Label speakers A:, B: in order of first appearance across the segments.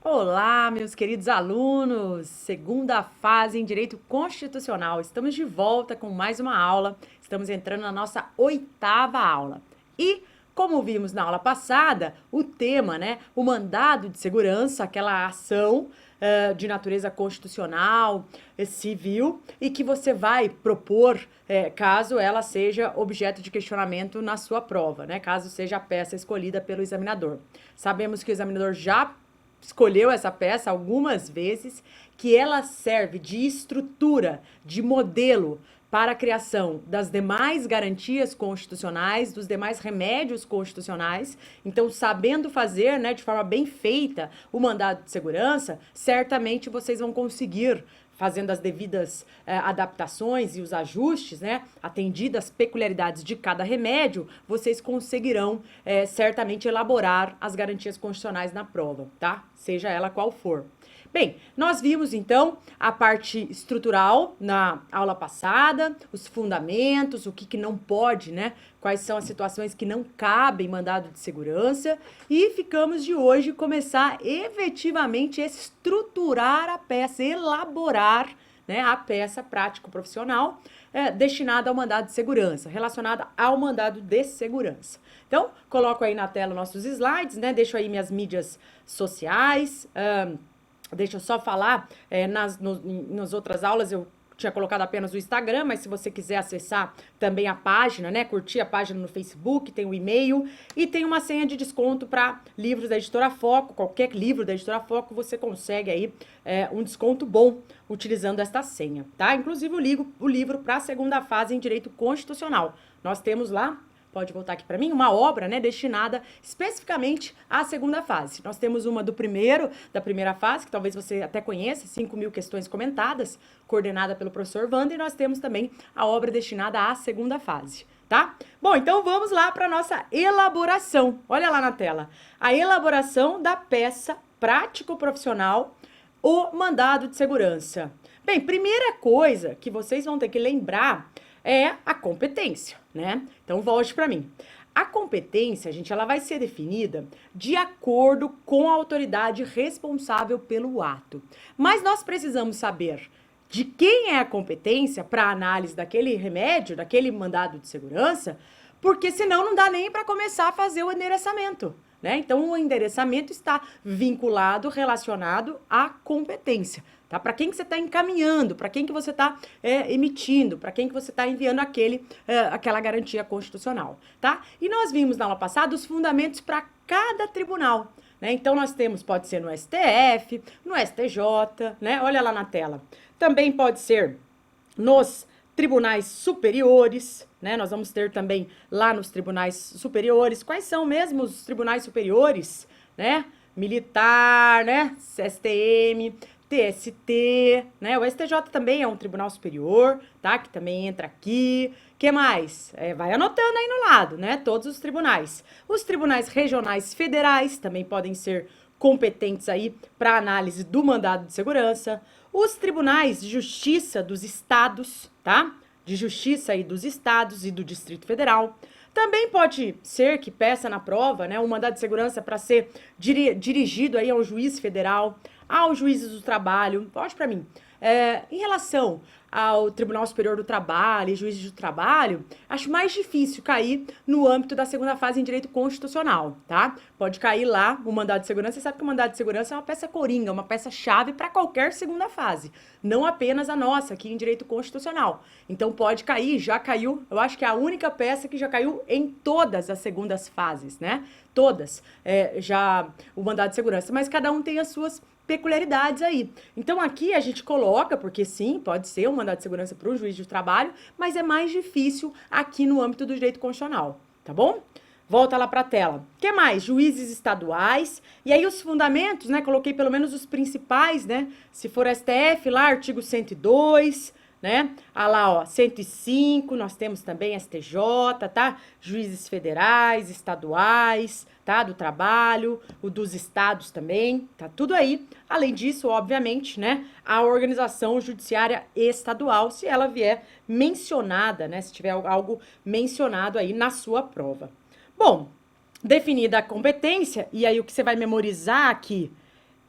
A: Olá, meus queridos alunos! Segunda fase em Direito Constitucional. Estamos de volta com mais uma aula. Estamos entrando na nossa oitava aula. E, como vimos na aula passada, o tema, o mandado de segurança, aquela ação de natureza constitucional, civil, e que você vai propor caso ela seja objeto de questionamento na sua prova, caso seja a peça escolhida pelo examinador. Sabemos que o examinador já escolheu essa peça algumas vezes, que ela serve de estrutura, de modelo para a criação das demais garantias constitucionais, dos demais remédios constitucionais. Então, sabendo fazer, de forma bem feita, o mandado de segurança, certamente vocês vão conseguir, fazendo as devidas adaptações e os ajustes, atendidas as peculiaridades de cada remédio, vocês conseguirão certamente elaborar as garantias constitucionais na prova, tá? Seja ela qual for. Bem, nós vimos então a parte estrutural na aula passada, os fundamentos, o que não pode, quais são as situações que não cabem mandado de segurança, e ficamos de hoje começar efetivamente a estruturar a peça, elaborar a peça prático-profissional destinada ao mandado de segurança, relacionada ao mandado de segurança. Então, coloco aí na tela nossos slides, deixo aí minhas mídias sociais. Deixa eu só falar, nas outras aulas eu tinha colocado apenas o Instagram, mas se você quiser acessar também a página, curtir a página no Facebook, tem o e-mail e tem uma senha de desconto para livros da Editora Foco. Qualquer livro da Editora Foco você consegue aí um desconto bom utilizando esta senha, tá? Inclusive o livro para a segunda fase em Direito Constitucional. Nós temos lá, pode voltar aqui para mim, uma obra, destinada especificamente à segunda fase. Nós temos uma da primeira fase, que talvez você até conheça, 5.000 questões comentadas, coordenada pelo professor Wander, e nós temos também a obra destinada à segunda fase, tá? Bom, então vamos lá para a nossa elaboração. Olha lá na tela. A elaboração da peça prático-profissional, o mandado de segurança. Bem, primeira coisa que vocês vão ter que lembrar é a competência, Então, volte para mim. A competência, gente, ela vai ser definida de acordo com a autoridade responsável pelo ato. Mas nós precisamos saber de quem é a competência para análise daquele remédio, daquele mandado de segurança, porque senão não dá nem para começar a fazer o endereçamento. Então, o endereçamento está vinculado, relacionado à competência. Tá? Para quem que você está encaminhando, para quem que você está emitindo, para quem que você está enviando aquela garantia constitucional. Tá? E nós vimos na aula passada os fundamentos para cada tribunal. Então, nós temos, pode ser no STF, no STJ, olha lá na tela. Também pode ser nos tribunais superiores, Nós vamos ter também lá nos tribunais superiores. Quais são mesmo os tribunais superiores, Militar, STM, TST, O STJ também é um tribunal superior, tá? Que também entra aqui. Que mais? Vai anotando aí no lado, Todos os tribunais. Os tribunais regionais federais também podem ser competentes aí para análise do mandado de segurança. Os tribunais de justiça dos estados, tá? De justiça aí dos estados e do Distrito Federal. Também pode ser que peça na prova, um mandado de segurança para ser dirigido aí ao juiz federal, aos juízes do trabalho. Volte para mim. Em relação ao Tribunal Superior do Trabalho e juízes do trabalho, acho mais difícil cair no âmbito da segunda fase em direito constitucional, tá? Pode cair lá o mandado de segurança. Você sabe que o mandado de segurança é uma peça coringa, uma peça-chave para qualquer segunda fase, não apenas a nossa aqui em direito constitucional. Então pode cair, já caiu, eu acho que é a única peça que já caiu em todas as segundas fases, Todas, já o mandado de segurança, mas cada um tem as suas peculiaridades aí. Então aqui a gente coloca, porque sim, pode ser um mandado de segurança para o juiz de trabalho, mas é mais difícil aqui no âmbito do direito constitucional, tá bom? Volta lá para a tela. O que mais? Juízes estaduais. E aí os fundamentos, Coloquei pelo menos os principais, Se for STF, lá artigo 102, Ah lá, ó, 105, nós temos também STJ, tá? Juízes federais, estaduais, tá? Do trabalho, o dos estados também, tá tudo aí. Além disso, obviamente, a organização judiciária estadual, se ela vier mencionada, Se tiver algo mencionado aí na sua prova. Bom, definida a competência, e aí o que você vai memorizar aqui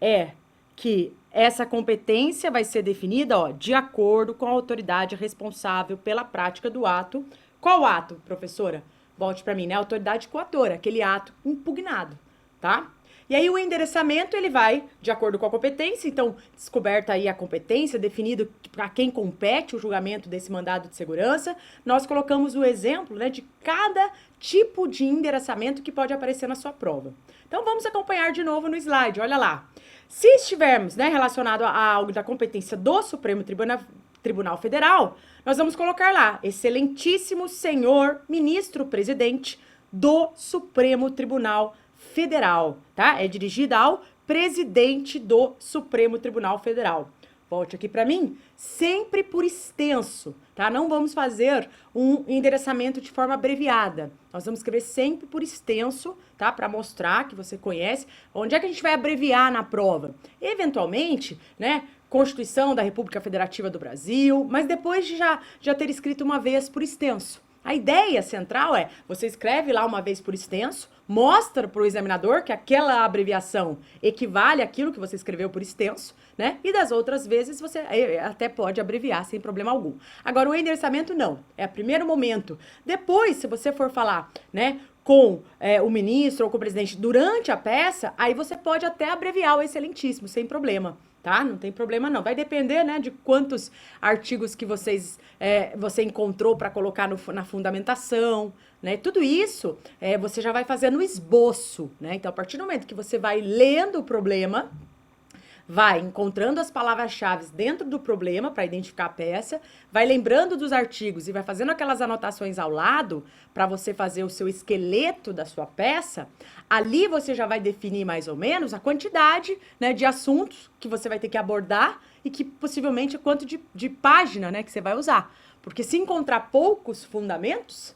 A: é que essa competência vai ser definida, ó, de acordo com a autoridade responsável pela prática do ato. Qual ato, professora? Volte para mim, né? Autoridade coatora, aquele ato impugnado, tá? E aí o endereçamento, ele vai de acordo com a competência, então, descoberta aí a competência, definido para quem compete o julgamento desse mandado de segurança, nós colocamos o exemplo, né, de cada tipo de endereçamento que pode aparecer na sua prova. Então, vamos acompanhar de novo no slide, olha lá. Se estivermos, né, relacionado a algo da competência do Supremo Tribunal Federal, nós vamos colocar lá, excelentíssimo senhor ministro-presidente do Supremo Tribunal Federal, tá? É dirigida ao presidente do Supremo Tribunal Federal. Volte aqui para mim, sempre por extenso, tá? Não vamos fazer um endereçamento de forma abreviada. Nós vamos escrever sempre por extenso, tá? Para mostrar que você conhece. Onde é que a gente vai abreviar na prova? Eventualmente, né? Constituição da República Federativa do Brasil, mas depois de já ter escrito uma vez por extenso. A ideia central é, você escreve lá uma vez por extenso, mostra para o examinador que aquela abreviação equivale àquilo que você escreveu por extenso, né? E das outras vezes você até pode abreviar sem problema algum. Agora, o endereçamento não, é o primeiro momento. Depois, se você for falar, né, com o ministro ou com o presidente durante a peça, aí você pode até abreviar o excelentíssimo, sem problema. Tá? Não tem problema não. Vai depender, né, de quantos artigos que você encontrou para colocar na fundamentação, né? Tudo isso você já vai fazer no esboço, né? Então, a partir do momento que você vai lendo o problema, vai encontrando as palavras-chave dentro do problema para identificar a peça, vai lembrando dos artigos e vai fazendo aquelas anotações ao lado para você fazer o seu esqueleto da sua peça, ali você já vai definir mais ou menos a quantidade, né, de assuntos que você vai ter que abordar e que possivelmente quanto de página, né, que você vai usar. Porque se encontrar poucos fundamentos,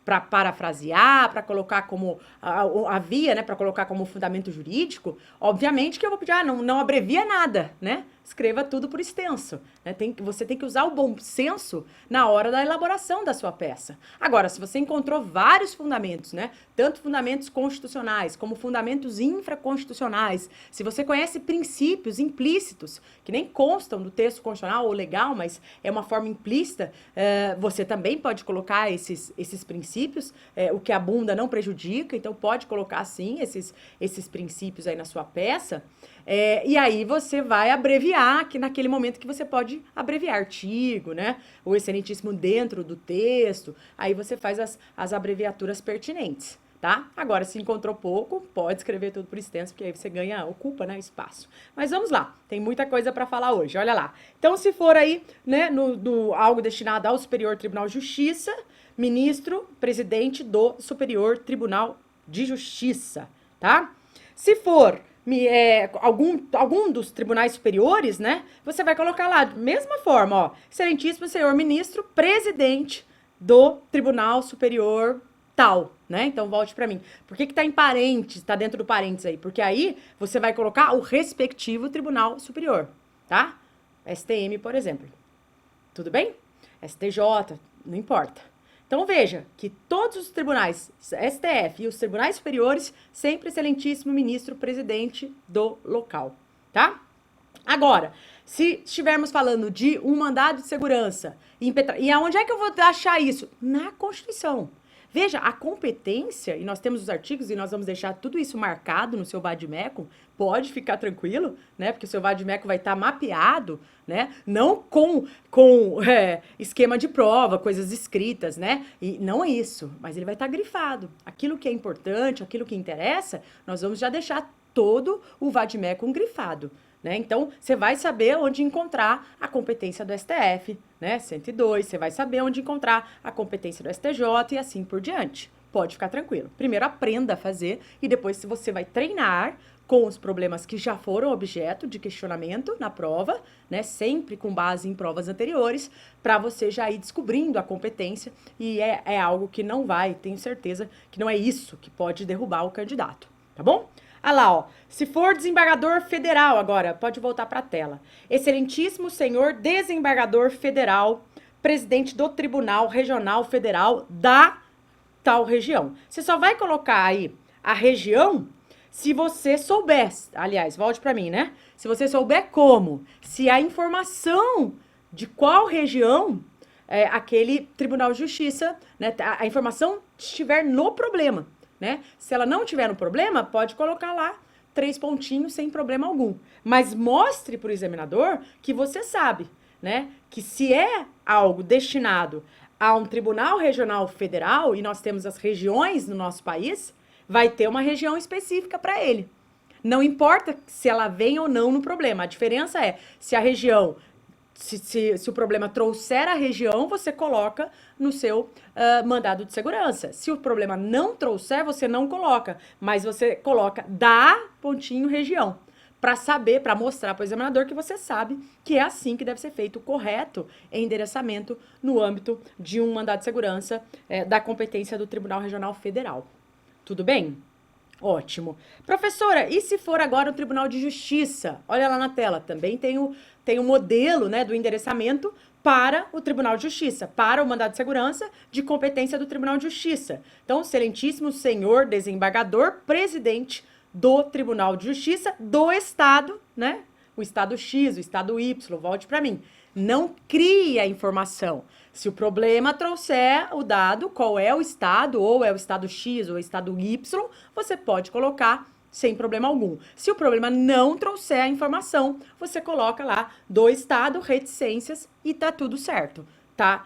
A: para parafrasear, para colocar como a via, né, para colocar como fundamento jurídico, obviamente que eu vou pedir, não abrevia nada, né? Escreva tudo por extenso, né? Você tem que usar o bom senso na hora da elaboração da sua peça. Agora, se você encontrou vários fundamentos, né, tanto fundamentos constitucionais como fundamentos infraconstitucionais, se você conhece princípios implícitos que nem constam do texto constitucional ou legal, mas é uma forma implícita, você também pode colocar esses princípios, o que abunda não prejudica, então pode colocar sim esses princípios aí na sua peça, e aí você vai abreviar, que naquele momento que você pode abreviar artigo, né, o excelentíssimo dentro do texto, aí você faz as abreviaturas pertinentes, tá? Agora, se encontrou pouco, pode escrever tudo por extenso, porque aí você ocupa, né, espaço. Mas vamos lá, tem muita coisa para falar hoje, olha lá. Então, se for aí, né, algo destinado ao Superior Tribunal de Justiça, ministro, presidente do Superior Tribunal de Justiça, tá? Se for algum dos tribunais superiores, né, você vai colocar lá, mesma forma, ó, excelentíssimo senhor ministro, presidente do Tribunal Superior tal, né? Então, volte para mim. Por que tá em parênteses, tá dentro do parênteses aí? Porque aí você vai colocar o respectivo Tribunal Superior, tá? STM, por exemplo. Tudo bem? STJ, não importa. Então, veja que todos os tribunais, STF e os tribunais superiores, sempre excelentíssimo ministro presidente do local, tá? Agora, se estivermos falando de um mandado de segurança, e aonde é que eu vou achar isso? Na Constituição. Veja, a competência, e nós temos os artigos e nós vamos deixar tudo isso marcado no seu vade-mecum, pode ficar tranquilo, né? Porque o seu vade-mecum vai estar mapeado, né? Não com esquema de prova, coisas escritas, né? E não é isso, mas ele vai estar grifado. Aquilo que é importante, aquilo que interessa, nós vamos já deixar todo o vade-mecum grifado. Né? Então, você vai saber onde encontrar a competência do STF, né? 102, você vai saber onde encontrar a competência do STJ e assim por diante. Pode ficar tranquilo. Primeiro aprenda a fazer e depois você vai treinar com os problemas que já foram objeto de questionamento na prova, né? Sempre com base em provas anteriores, para você já ir descobrindo a competência e é algo que não vai, tenho certeza que não é isso que pode derrubar o candidato, tá bom? Ah lá, ó, se for desembargador federal agora, pode voltar para a tela. Excelentíssimo senhor desembargador federal, presidente do Tribunal Regional Federal da tal região. Você só vai colocar aí a região Se você souber, aliás, volte para mim, né? Se você souber como, se a informação de qual região aquele Tribunal de Justiça, né, a informação estiver no problema, né? Se ela não estiver no problema, pode colocar lá 3 pontinhos sem problema algum. Mas mostre para o examinador que você sabe, né? Que se é algo destinado a um Tribunal Regional Federal, e nós temos as regiões no nosso país, vai ter uma região específica para ele. Não importa se ela vem ou não no problema. A diferença é se a região, se o problema trouxer a região, você coloca no seu mandado de segurança. Se o problema não trouxer, você não coloca, mas você coloca da pontinho região, para saber, para mostrar para o examinador que você sabe que é assim que deve ser feito o correto endereçamento no âmbito de um mandado de segurança da competência do Tribunal Regional Federal. Tudo bem? Ótimo. Professora, e se for agora o Tribunal de Justiça? Olha lá na tela, também tem o modelo, né, do endereçamento para o Tribunal de Justiça, para o mandado de segurança de competência do Tribunal de Justiça. Então, excelentíssimo senhor desembargador, presidente do Tribunal de Justiça do Estado, né? O Estado X, o Estado Y, volte para mim. Não crie a informação. Se o problema trouxer o dado, qual é o estado, ou é o estado X ou o estado Y, você pode colocar sem problema algum. Se o problema não trouxer a informação, você coloca lá do estado, reticências e tá tudo certo. Tá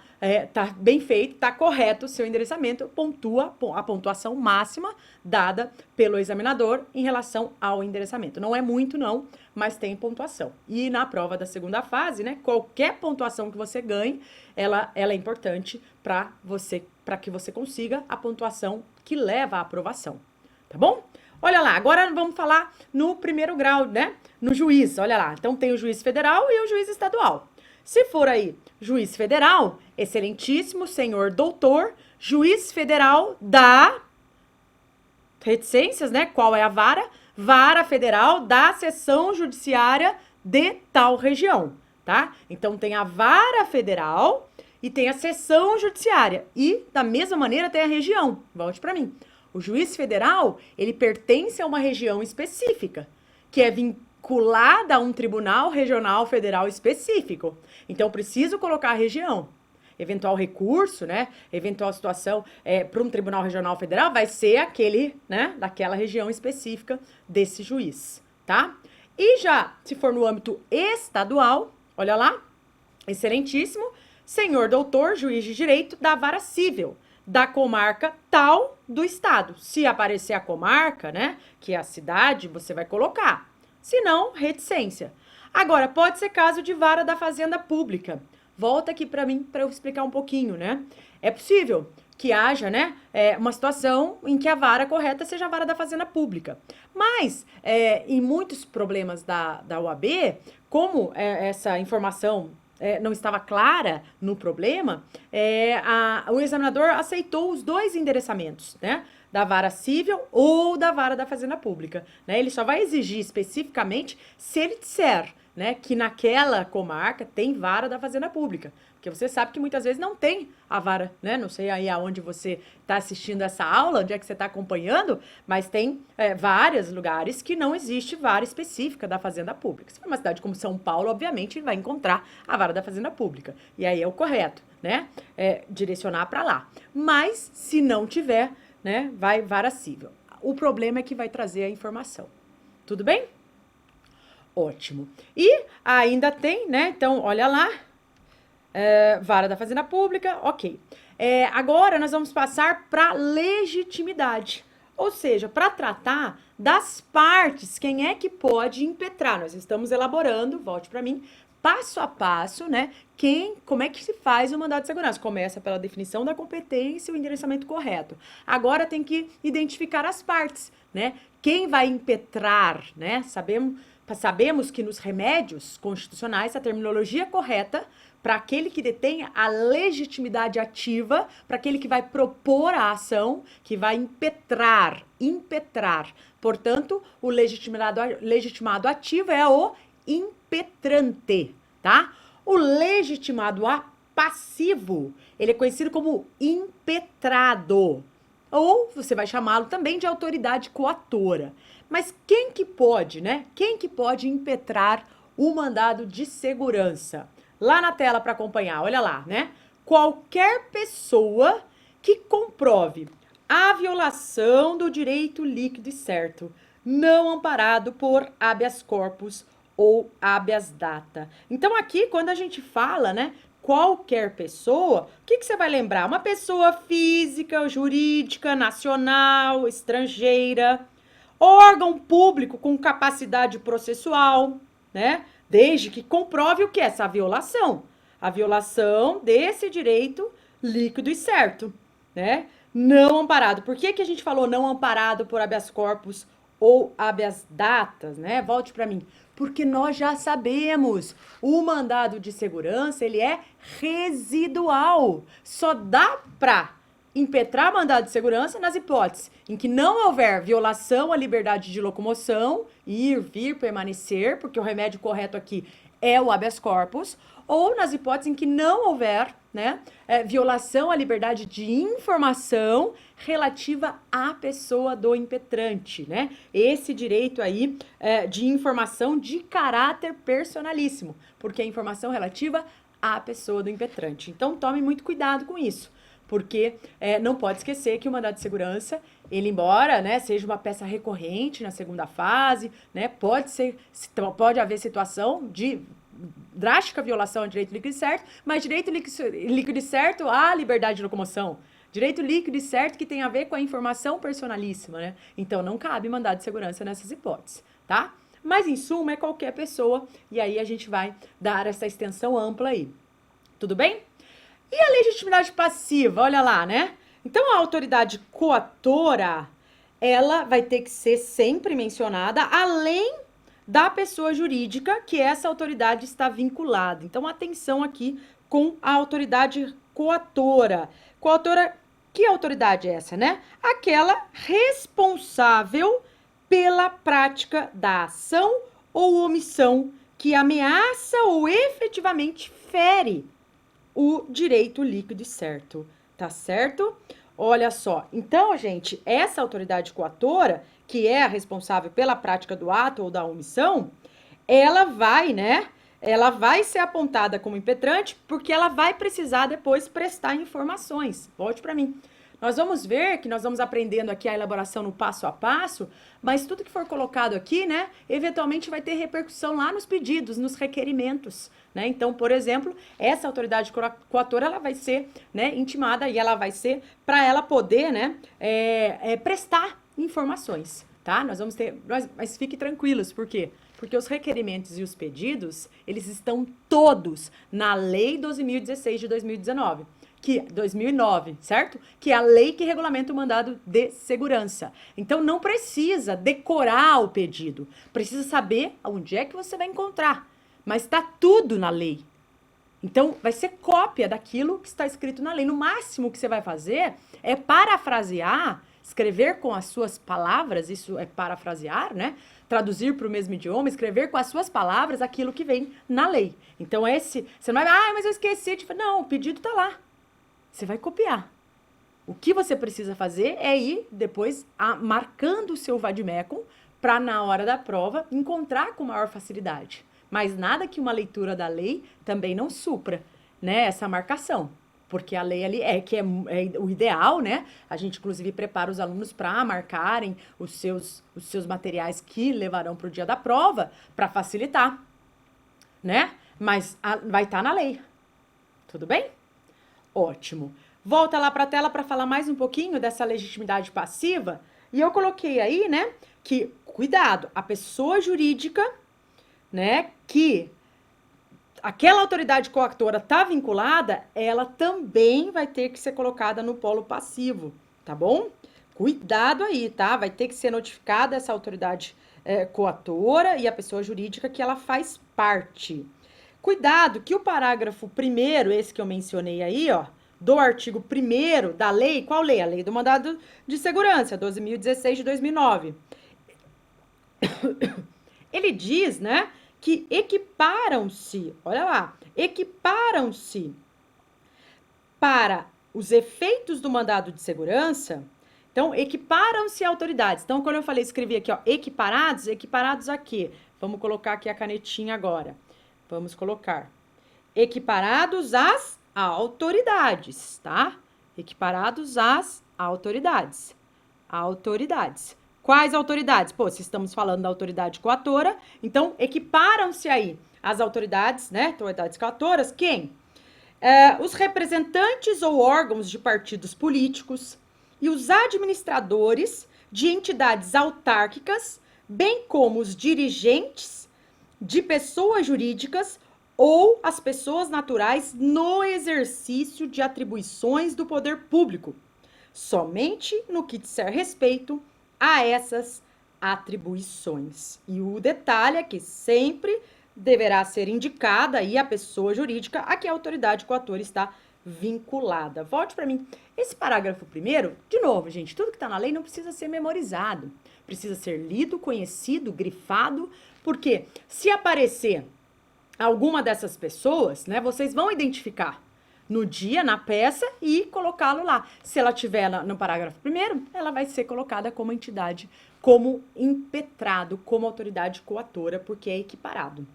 A: bem feito, tá correto o seu endereçamento, pontua a pontuação máxima dada pelo examinador em relação ao endereçamento. Não é muito não, mas tem pontuação. E na prova da segunda fase, né, qualquer pontuação que você ganhe, ela é importante para que você consiga a pontuação que leva à aprovação, tá bom? Olha lá, agora vamos falar no primeiro grau, né, no juiz, olha lá. Então tem o juiz federal e o juiz estadual. Se for aí juiz federal, excelentíssimo senhor doutor, juiz federal da reticências, né? Qual é a vara? Vara federal da seção judiciária de tal região, tá? Então tem a vara federal e tem a seção judiciária e da mesma maneira tem a região. Volte para mim. O juiz federal, ele pertence a uma região específica, que é vinculada a um tribunal regional federal específico. Então, preciso colocar a região. Eventual recurso, né? Eventual situação para um tribunal regional federal vai ser aquele, né? Daquela região específica desse juiz, tá? E já, se for no âmbito estadual, olha lá, excelentíssimo, senhor doutor, juiz de direito da vara civil, da comarca tal do estado. Se aparecer a comarca, né? Que é a cidade, você vai colocar. Se não, reticência. Agora, pode ser caso de vara da fazenda pública. Volta aqui para mim para eu explicar um pouquinho, né? É possível que haja, né, uma situação em que a vara correta seja a vara da fazenda pública. Mas, em muitos problemas da OAB, como essa informação não estava clara no problema, o examinador aceitou os dois endereçamentos, né? Da vara civil ou da vara da fazenda pública, né? Ele só vai exigir especificamente se ele disser, né, que naquela comarca tem vara da fazenda pública, porque você sabe que muitas vezes não tem a vara, né? Não sei aí aonde você está assistindo essa aula, onde é que você está acompanhando, mas tem vários lugares que não existe vara específica da fazenda pública. Se for uma cidade como São Paulo, obviamente, ele vai encontrar a vara da fazenda pública, e aí é o correto, né? Direcionar para lá. Mas, se não tiver, né, vai vara civil. O problema é que vai trazer a informação. Tudo bem? Ótimo. E ainda tem, né? Então, olha lá. Vara da Fazenda Pública, ok. Agora nós vamos passar para legitimidade. Ou seja, para tratar das partes, quem é que pode impetrar? Nós estamos elaborando, volte para mim, passo a passo, né? Como é que se faz o mandado de segurança? Começa pela definição da competência e o endereçamento correto. Agora tem que identificar as partes, né? Quem vai impetrar, né? Sabemos que nos remédios constitucionais a terminologia correta para aquele que detém a legitimidade ativa, para aquele que vai propor a ação, que vai impetrar. Portanto, o legitimado ativo é o impetrante, tá? O legitimado passivo, ele é conhecido como impetrado, ou você vai chamá-lo também de autoridade coatora. Mas quem que pode, né? Quem que pode impetrar o mandado de segurança? Lá na tela para acompanhar, olha lá, né? Qualquer pessoa que comprove a violação do direito líquido e certo, não amparado por habeas corpus ou habeas data. Então aqui, quando a gente fala, né, qualquer pessoa, o que você vai lembrar? Uma pessoa física, jurídica, nacional, estrangeira, órgão público com capacidade processual, né? Desde que comprove o que é essa violação. A violação desse direito líquido e certo, né? Não amparado. Por que a gente falou não amparado por habeas corpus ou habeas datas, né? Volte para mim. Porque nós já sabemos, o mandado de segurança, ele é residual. Só dá para impetrar mandado de segurança nas hipóteses em que não houver violação à liberdade de locomoção, ir, vir, permanecer, porque o remédio correto aqui é o habeas corpus, ou nas hipóteses em que não houver, né, violação à liberdade de informação relativa à pessoa do impetrante, né? Esse direito aí de informação de caráter personalíssimo, porque é informação relativa à pessoa do impetrante. Então, tome muito cuidado com isso. Porque não pode esquecer que o mandado de segurança, ele embora, né, seja uma peça recorrente na segunda fase, né, pode haver situação de drástica violação ao direito líquido e certo, mas direito líquido e certo à liberdade de locomoção. Direito líquido e certo que tem a ver com a informação personalíssima, né? Então não cabe mandado de segurança nessas hipóteses, tá? Mas em suma é qualquer pessoa e aí a gente vai dar essa extensão ampla aí. Tudo bem? E a legitimidade passiva, olha lá, né? Então, a autoridade coatora, ela vai ter que ser sempre mencionada, além da pessoa jurídica que essa autoridade está vinculada. Então, atenção aqui com a autoridade coatora. Coatora, que autoridade é essa, né? Aquela responsável pela prática da ação ou omissão que ameaça ou efetivamente fere o direito líquido e certo, tá certo? Olha só, então, gente, essa autoridade coatora, que é a responsável pela prática do ato ou da omissão, ela vai, né, ela vai ser apontada como impetrante porque ela vai precisar depois prestar informações. Volte para mim. Nós vamos ver que nós vamos aprendendo aqui a elaboração no passo a passo, mas tudo que for colocado aqui, né, eventualmente vai ter repercussão lá nos pedidos, nos requerimentos, né? Então, por exemplo, essa autoridade coatora, ela vai ser, né, intimada e ela vai ser para ela poder, né, prestar informações, tá? Nós vamos ter, mas fique tranquilos, por quê? Porque os requerimentos e os pedidos, eles estão todos na Lei 12.016 de 2019. 2009, certo? Que é a lei que regulamenta o mandado de segurança. Então, não precisa decorar o pedido. Precisa saber onde é que você vai encontrar. Mas está tudo na lei. Então, vai ser cópia daquilo que está escrito na lei. No máximo que você vai fazer é parafrasear, escrever com as suas palavras, isso é parafrasear, né? Traduzir para o mesmo idioma, escrever com as suas palavras aquilo que vem na lei. Então, você não vai, mas eu esqueci de... Não, o pedido está lá. Você vai copiar. O que você precisa fazer é ir depois marcando o seu vademecum para, na hora da prova, encontrar com maior facilidade. Mas nada que uma leitura da lei também não supra, né, essa marcação. Porque a lei ali é o ideal, né? A gente, inclusive, prepara os alunos para marcarem os seus materiais que levarão para o dia da prova, para facilitar, né? Mas vai estar na lei. Tudo bem? Ótimo. Volta lá para a tela para falar mais um pouquinho dessa legitimidade passiva. E eu coloquei aí, né, que, cuidado, a pessoa jurídica, né, que aquela autoridade coatora está vinculada, ela também vai ter que ser colocada no polo passivo, tá bom? Cuidado aí, tá? Vai ter que ser notificada essa autoridade coatora e a pessoa jurídica que ela faz parte. Cuidado que o parágrafo 1º, esse que eu mencionei aí, ó, do artigo 1º da lei, qual lei? A lei do mandado de segurança, 12.016 de 2009. Ele diz, né, que equiparam-se, olha lá, equiparam-se para os efeitos do mandado de segurança Então, equiparam-se autoridades. Então, quando eu falei, escrevi aqui, ó, equiparados, equiparados a quê? Vamos colocar aqui a canetinha agora. Vamos colocar equiparados às autoridades, tá? Equiparados às autoridades. Autoridades. Quais autoridades? Pô, se estamos falando da autoridade coatora, então equiparam-se aí as autoridades, né? Autoridades coatoras, quem? Os representantes ou órgãos de partidos políticos e os administradores de entidades autárquicas, bem como os dirigentes de pessoas jurídicas ou as pessoas naturais no exercício de atribuições do poder público, somente no que disser respeito a essas atribuições. E o detalhe é que sempre deverá ser indicada aí a pessoa jurídica a que a autoridade coatora está vinculada. Volte para mim. Esse parágrafo primeiro, de novo, gente, tudo que está na lei não precisa ser memorizado. Precisa ser lido, conhecido, grifado, porque se aparecer alguma dessas pessoas, né, vocês vão identificar no dia, na peça e colocá-lo lá. Se ela tiver no parágrafo primeiro, ela vai ser colocada como entidade, como impetrado, como autoridade coatora, porque é equiparado.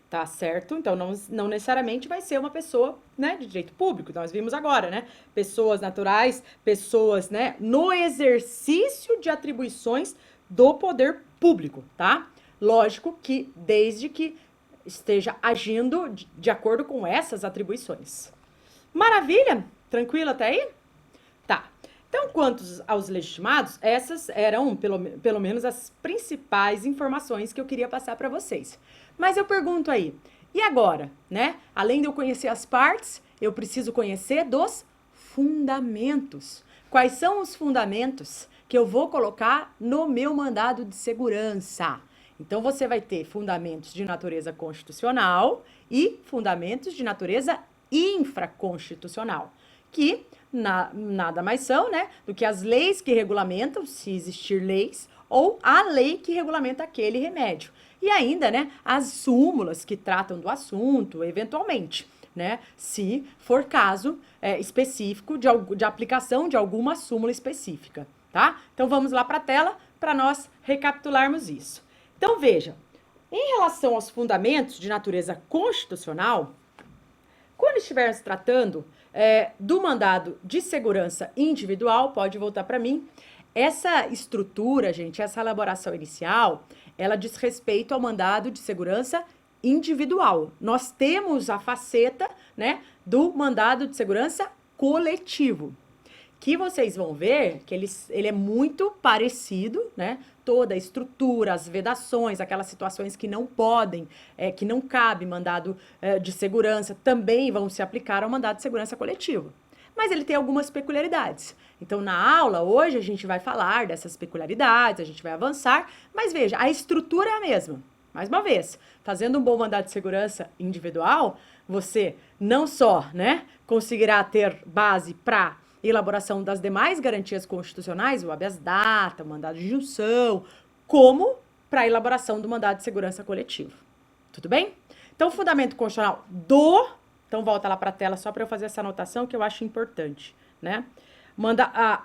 A: Tá certo? Então, não necessariamente vai ser uma pessoa, né, de direito público. Nós vimos agora, né? Pessoas naturais, pessoas, né, no exercício de atribuições do poder público, tá? Lógico que desde que esteja agindo de acordo com essas atribuições. Maravilha? Tranquilo até aí? Tá. Então, quanto aos legitimados, essas eram, pelo menos, as principais informações que eu queria passar para vocês. Mas eu pergunto aí, e agora, né? Além de eu conhecer as partes, eu preciso conhecer dos fundamentos. Quais são os fundamentos que eu vou colocar no meu mandado de segurança? Então, você vai ter fundamentos de natureza constitucional e fundamentos de natureza infraconstitucional, que nada mais são, né, do que as leis que regulamentam, se existir leis, ou a lei que regulamenta aquele remédio. E ainda, né, as súmulas que tratam do assunto, eventualmente, né, se for caso específico de aplicação de alguma súmula específica, tá? Então, vamos lá para a tela para nós recapitularmos isso. Então, veja, em relação aos fundamentos de natureza constitucional, quando estiver se tratando do mandado de segurança individual, pode voltar para mim, essa estrutura, gente, essa elaboração inicial, ela diz respeito ao mandado de segurança individual. Nós temos a faceta, né, do mandado de segurança coletivo, que vocês vão ver que ele é muito parecido, né? Toda a estrutura, as vedações, aquelas situações que não podem, que não cabe mandado de segurança, também vão se aplicar ao mandado de segurança coletivo. Mas ele tem algumas peculiaridades. Então, na aula, hoje, a gente vai falar dessas peculiaridades, a gente vai avançar, mas veja, a estrutura é a mesma. Mais uma vez, fazendo um bom mandado de segurança individual, você não só, né, conseguirá ter base para elaboração das demais garantias constitucionais, o habeas data, o mandado de injunção, como para a elaboração do mandado de segurança coletivo. Tudo bem? Então, o fundamento constitucional então volta lá para a tela só para eu fazer essa anotação que eu acho importante, né?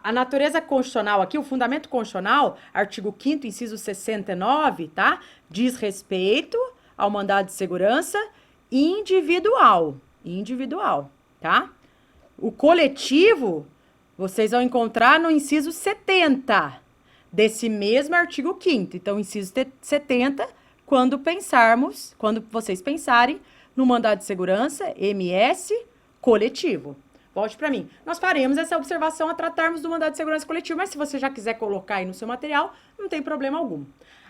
A: A natureza constitucional aqui, o fundamento constitucional, artigo 5º, inciso 69, tá? Diz respeito ao mandado de segurança individual, tá? O coletivo, vocês vão encontrar no inciso 70 desse mesmo artigo 5º. Então, inciso 70, quando vocês pensarem no mandado de segurança, MS, coletivo. Volte para mim. Nós faremos essa observação a tratarmos do mandado de segurança coletivo, mas se você já quiser colocar aí no seu material, não tem problema algum.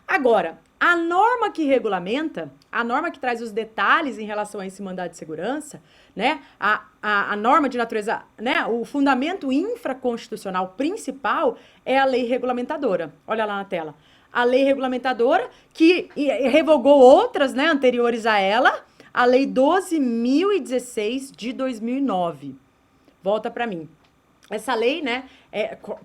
A: Agora, a norma que regulamenta, a norma que traz os detalhes em relação a esse mandado de segurança, né, a norma de natureza, né, o fundamento infraconstitucional principal é a lei regulamentadora. Olha lá na tela. A lei regulamentadora que revogou outras, né, anteriores a ela, a lei 12.016 de 2009. Volta para mim. Essa lei, né,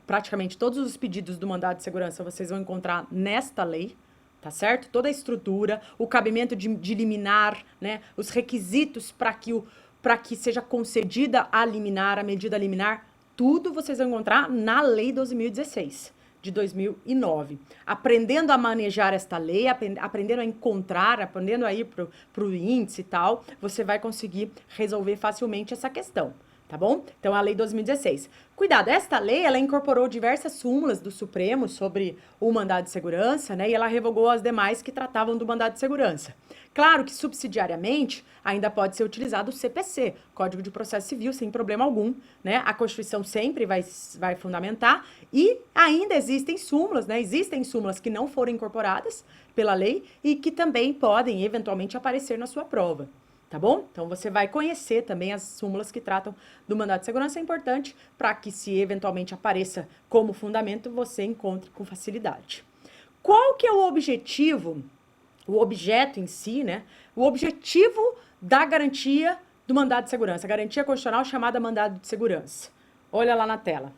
A: praticamente todos os pedidos do mandado de segurança vocês vão encontrar nesta lei, tá certo? Toda a estrutura, o cabimento de liminar, né, os requisitos para que seja concedida a liminar, a medida liminar, tudo vocês vão encontrar na Lei 12.016, de 2009. Aprendendo a manejar esta lei, aprendendo a encontrar, aprendendo a ir para o índice e tal, você vai conseguir resolver facilmente essa questão. Tá bom? Então, a Lei 2016. Cuidado, esta lei, ela incorporou diversas súmulas do Supremo sobre o mandado de segurança, né? E ela revogou as demais que tratavam do mandado de segurança. Claro que, subsidiariamente, ainda pode ser utilizado o CPC, Código de Processo Civil, sem problema algum, né? A Constituição sempre vai fundamentar. E ainda existem súmulas, né? Existem súmulas que não foram incorporadas pela lei e que também podem, eventualmente, aparecer na sua prova. Tá bom? Então, você vai conhecer também as súmulas que tratam do mandado de segurança. É importante para que, se eventualmente apareça como fundamento, você encontre com facilidade. Qual que é o objetivo, o objeto em si, né? O objetivo da garantia do mandado de segurança, a garantia constitucional chamada mandado de segurança. Olha lá na tela.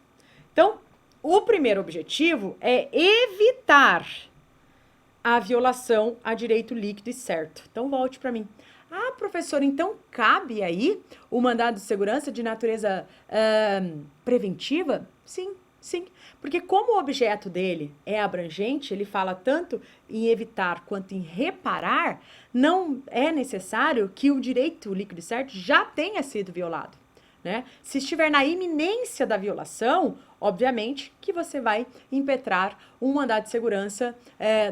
A: Então, o primeiro objetivo é evitar a violação a direito líquido e certo. Então, volte para mim. Ah, professor, então cabe aí o mandado de segurança de natureza preventiva? Sim, sim. Porque como o objeto dele é abrangente, ele fala tanto em evitar quanto em reparar, não é necessário que o direito líquido e certo já tenha sido violado, né? Se estiver na iminência da violação, obviamente que você vai impetrar um mandado de segurança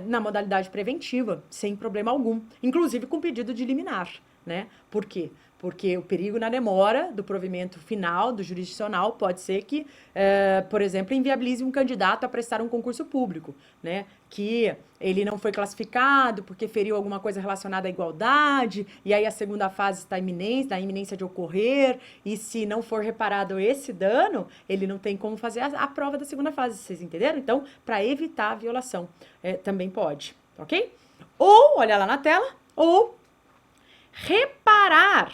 A: na modalidade preventiva, sem problema algum, inclusive com pedido de liminar, né? Por quê? Porque o perigo na demora do provimento final, do jurisdicional, pode ser que, por exemplo, inviabilize um candidato a prestar um concurso público, né? Que ele não foi classificado porque feriu alguma coisa relacionada à igualdade, e aí a segunda fase está na iminência de ocorrer, e se não for reparado esse dano, ele não tem como fazer a prova da segunda fase, vocês entenderam? Então, para evitar a violação, também pode, ok? Ou, olha lá na tela, ou reparar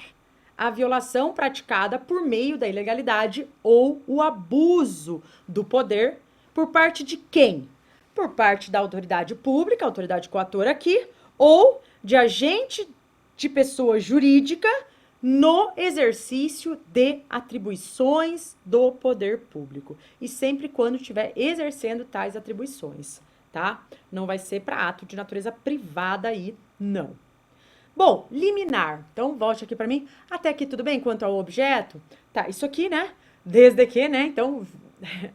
A: a violação praticada por meio da ilegalidade ou o abuso do poder por parte de quem? Por parte da autoridade pública, autoridade coatora aqui, ou de agente de pessoa jurídica no exercício de atribuições do poder público. E sempre quando estiver exercendo tais atribuições, tá? Não vai ser para ato de natureza privada aí, não. Bom, liminar. Então, volte aqui para mim. Até aqui tudo bem quanto ao objeto? Tá, isso aqui, né? Desde que, né? Então,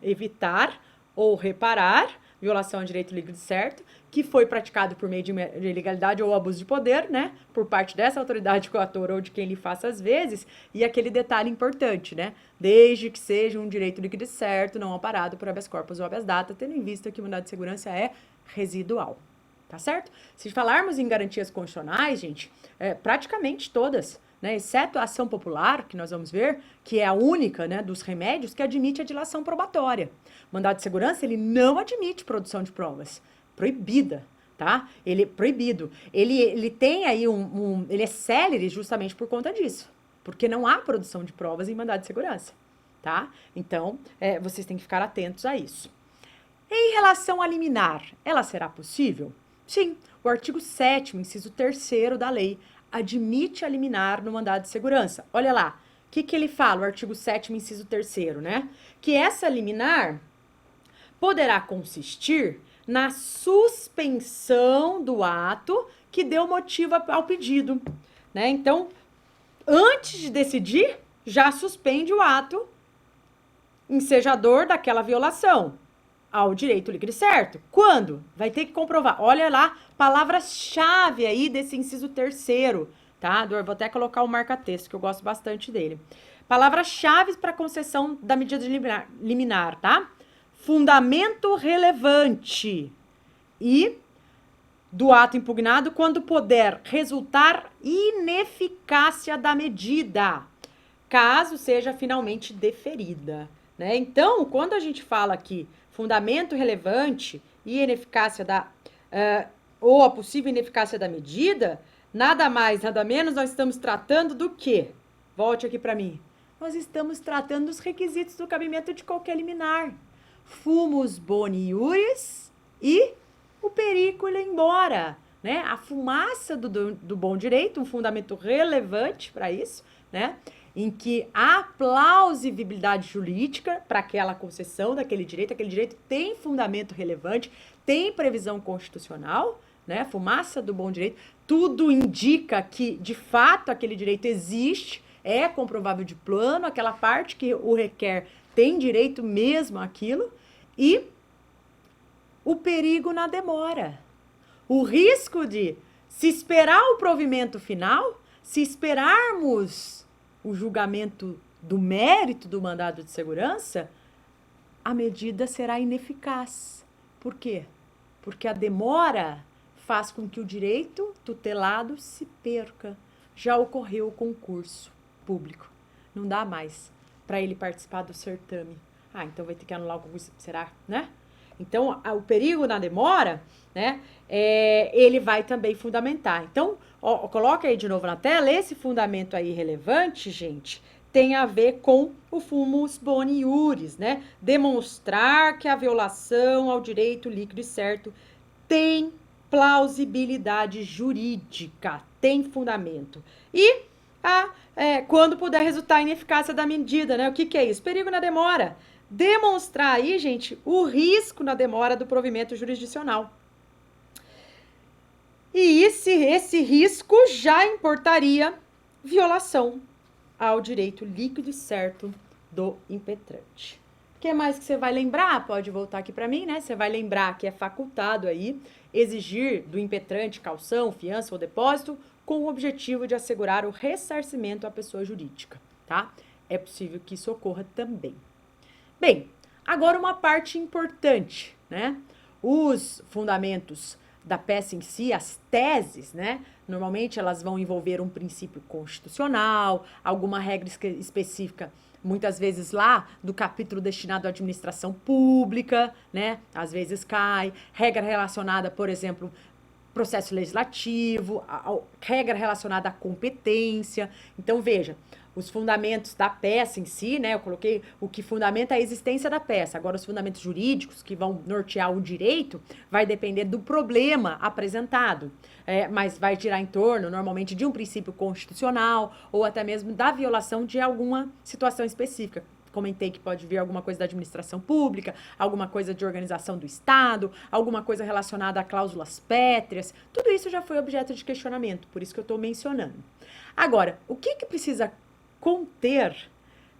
A: evitar ou reparar violação ao direito líquido e certo, que foi praticado por meio de ilegalidade ou abuso de poder, né? Por parte dessa autoridade coatora ou de quem lhe faça às vezes. E aquele detalhe importante, né? Desde que seja um direito líquido e certo, não amparado por habeas corpus ou habeas data, tendo em vista que o mandado de segurança é residual. Tá certo? Se falarmos em garantias constitucionais, gente, praticamente todas, né, exceto a ação popular, que nós vamos ver, que é a única, né, dos remédios que admite a dilação probatória. O mandado de segurança, ele não admite produção de provas. Proibida, tá? Ele é proibido. Ele tem aí ele é célere justamente por conta disso, porque não há produção de provas em mandado de segurança, tá? Então, vocês têm que ficar atentos a isso. Em relação a liminar, ela será possível? Sim, o artigo 7º, inciso 3º da lei, admite a liminar no mandado de segurança. Olha lá, o que ele fala, o artigo 7º, inciso 3º, né? Que essa liminar poderá consistir na suspensão do ato que deu motivo ao pedido, né? Então, antes de decidir, já suspende o ato ensejador daquela violação ao direito líquido e certo. Quando? Vai ter que comprovar. Olha lá, palavra-chave aí desse inciso 3º, tá? Vou até colocar o marca-texto, que eu gosto bastante dele. Palavras-chave para concessão da medida liminar, tá? Fundamento relevante e do ato impugnado quando puder resultar ineficácia da medida, caso seja finalmente deferida, né? Então, quando a gente fala aqui fundamento relevante e ineficácia ou a possível ineficácia da medida, nada mais, nada menos, nós estamos tratando do quê? Volte aqui para mim. Nós estamos tratando dos requisitos do cabimento de qualquer liminar. Fumus boni iuris e o perico ir embora, né? A fumaça do bom direito, um fundamento relevante para isso, né? em que há plausibilidade jurídica para aquela concessão daquele direito tem fundamento relevante, tem previsão constitucional, né? Fumaça do bom direito, tudo indica que, de fato, aquele direito existe, é comprovável de plano, aquela parte que o requer tem direito mesmo àquilo, e o perigo na demora. O risco de se esperar o provimento final, se esperarmos o julgamento do mérito do mandado de segurança, a medida será ineficaz. Por quê? Porque a demora faz com que o direito tutelado se perca. Já ocorreu o concurso público. Não dá mais para ele participar do certame. Ah, então vai ter que anular o concurso. Será, né? Então, o perigo na demora, né, ele vai também fundamentar. Então, ó, coloca aí de novo na tela, esse fundamento aí relevante, gente, tem a ver com o fumus boni iuris, né? Demonstrar que a violação ao direito líquido e certo tem plausibilidade jurídica, tem fundamento. E quando puder resultar em ineficácia da medida, né? O que é isso? Perigo na demora. Demonstrar aí, gente, o risco na demora do provimento jurisdicional. E esse risco já importaria violação ao direito líquido e certo do impetrante. O que mais que você vai lembrar? Pode voltar aqui para mim, né? Você vai lembrar que é facultado aí exigir do impetrante caução, fiança ou depósito com o objetivo de assegurar o ressarcimento à pessoa jurídica, tá? É possível que isso ocorra também. Bem, agora uma parte importante, né? Os fundamentos da peça em si, as teses, né? Normalmente elas vão envolver um princípio constitucional, alguma regra específica, muitas vezes lá do capítulo destinado à administração pública, né? Às vezes cai, regra relacionada, por exemplo, processo legislativo, regra relacionada à competência. Então, veja, os fundamentos da peça em si, né? Eu coloquei o que fundamenta a existência da peça. Agora, os fundamentos jurídicos que vão nortear o direito vai depender do problema apresentado. Mas vai girar em torno, normalmente, de um princípio constitucional ou até mesmo da violação de alguma situação específica. Comentei que pode vir alguma coisa da administração pública, alguma coisa de organização do Estado, alguma coisa relacionada a cláusulas pétreas. Tudo isso já foi objeto de questionamento, por isso que eu estou mencionando. Agora, o que precisa conter,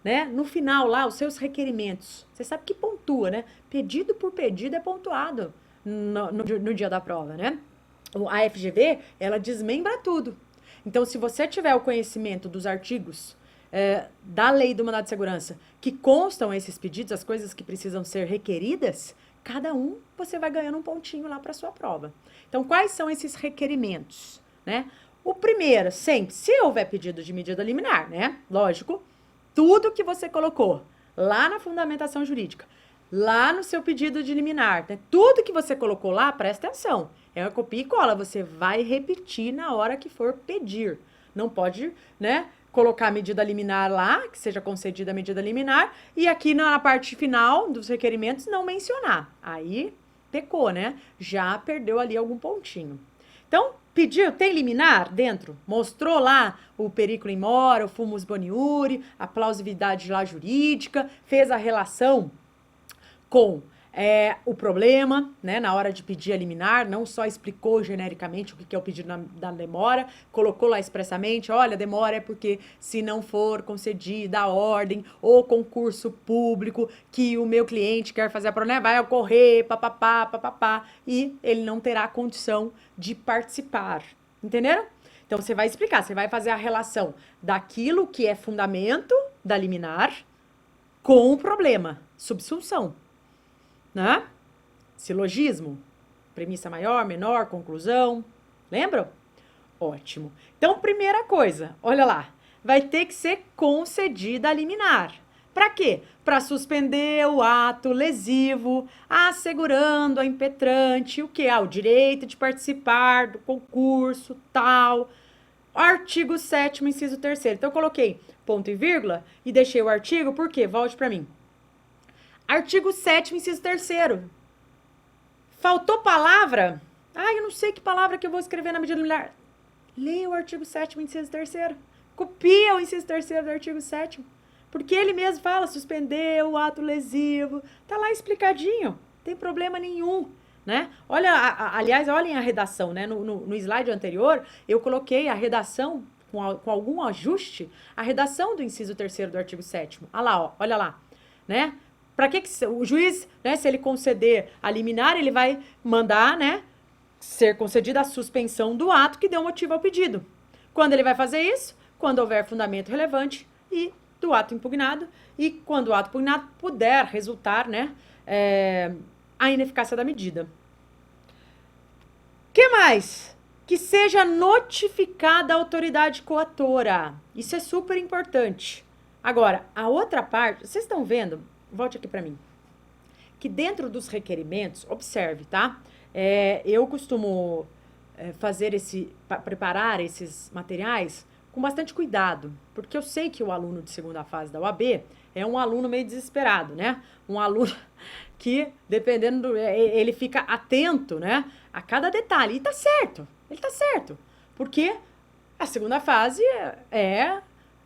A: né, no final lá, os seus requerimentos? Você sabe que pontua, né? Pedido por pedido é pontuado no dia da prova, né? A FGV, ela desmembra tudo. Então, se você tiver o conhecimento dos artigos da lei do mandado de segurança, que constam esses pedidos, as coisas que precisam ser requeridas, cada um você vai ganhando um pontinho lá para sua prova. Então, quais são esses requerimentos, né? O primeiro, sempre, se houver pedido de medida liminar, né? Lógico, tudo que você colocou lá na fundamentação jurídica, lá no seu pedido de liminar, né? Tudo que você colocou lá, presta atenção. É uma copia e cola, você vai repetir na hora que for pedir. Não pode, né, colocar a medida liminar lá, que seja concedida a medida liminar, e aqui na parte final dos requerimentos não mencionar. Aí pecou, né? Já perdeu ali algum pontinho. Então, pediu, tem liminar dentro? Mostrou lá o periculum in mora, o fumus boni iure, a plausibilidade lá jurídica, fez a relação com o problema, né, na hora de pedir a liminar, não só explicou genericamente o que é o pedido da demora, colocou lá expressamente, olha, demora é porque se não for concedida a ordem ou concurso público que o meu cliente quer fazer a prova, né, vai ocorrer, papapá, e ele não terá condição de participar, entenderam? Então, você vai explicar, você vai fazer a relação daquilo que é fundamento da liminar com o problema, subsunção. Né? Silogismo, premissa maior, menor, conclusão. Lembram? Ótimo. Então, primeira coisa, olha lá, vai ter que ser concedida a liminar. Para quê? Para suspender o ato lesivo, assegurando a impetrante o que? O direito de participar do concurso, tal. Artigo 7º, inciso 3º. Então, eu coloquei ponto e vírgula e deixei o artigo, por quê? Volte para mim. Artigo 7º, inciso 3º. Faltou palavra? Eu não sei que palavra que eu vou escrever na medida liminar. Leia o artigo 7º, inciso 3º. Copia o inciso 3º do artigo 7º. Porque ele mesmo fala, suspender o ato lesivo. Tá lá explicadinho. Não tem problema nenhum. Né? Olha, aliás, olhem a redação, né? No slide anterior, eu coloquei a redação, com algum ajuste, a redação do inciso 3º do artigo 7º. Olha lá, ó, olha lá. Né? Para que o juiz, né, se ele conceder a liminar, ele vai mandar, né, ser concedida a suspensão do ato que deu motivo ao pedido. Quando ele vai fazer isso? Quando houver fundamento relevante e do ato impugnado, e quando o ato impugnado puder resultar, né, a ineficácia da medida. Que mais? Que seja notificada a autoridade coatora. Isso é super importante. Agora, a outra parte, vocês estão vendo? Volte aqui para mim. Que dentro dos requerimentos, observe, tá? Eu costumo preparar esses materiais com bastante cuidado, porque eu sei que o aluno de segunda fase da UAB é um aluno meio desesperado, né? Um aluno que, dependendo, ele fica atento, né, a cada detalhe. E tá certo, ele tá certo. Porque a segunda fase é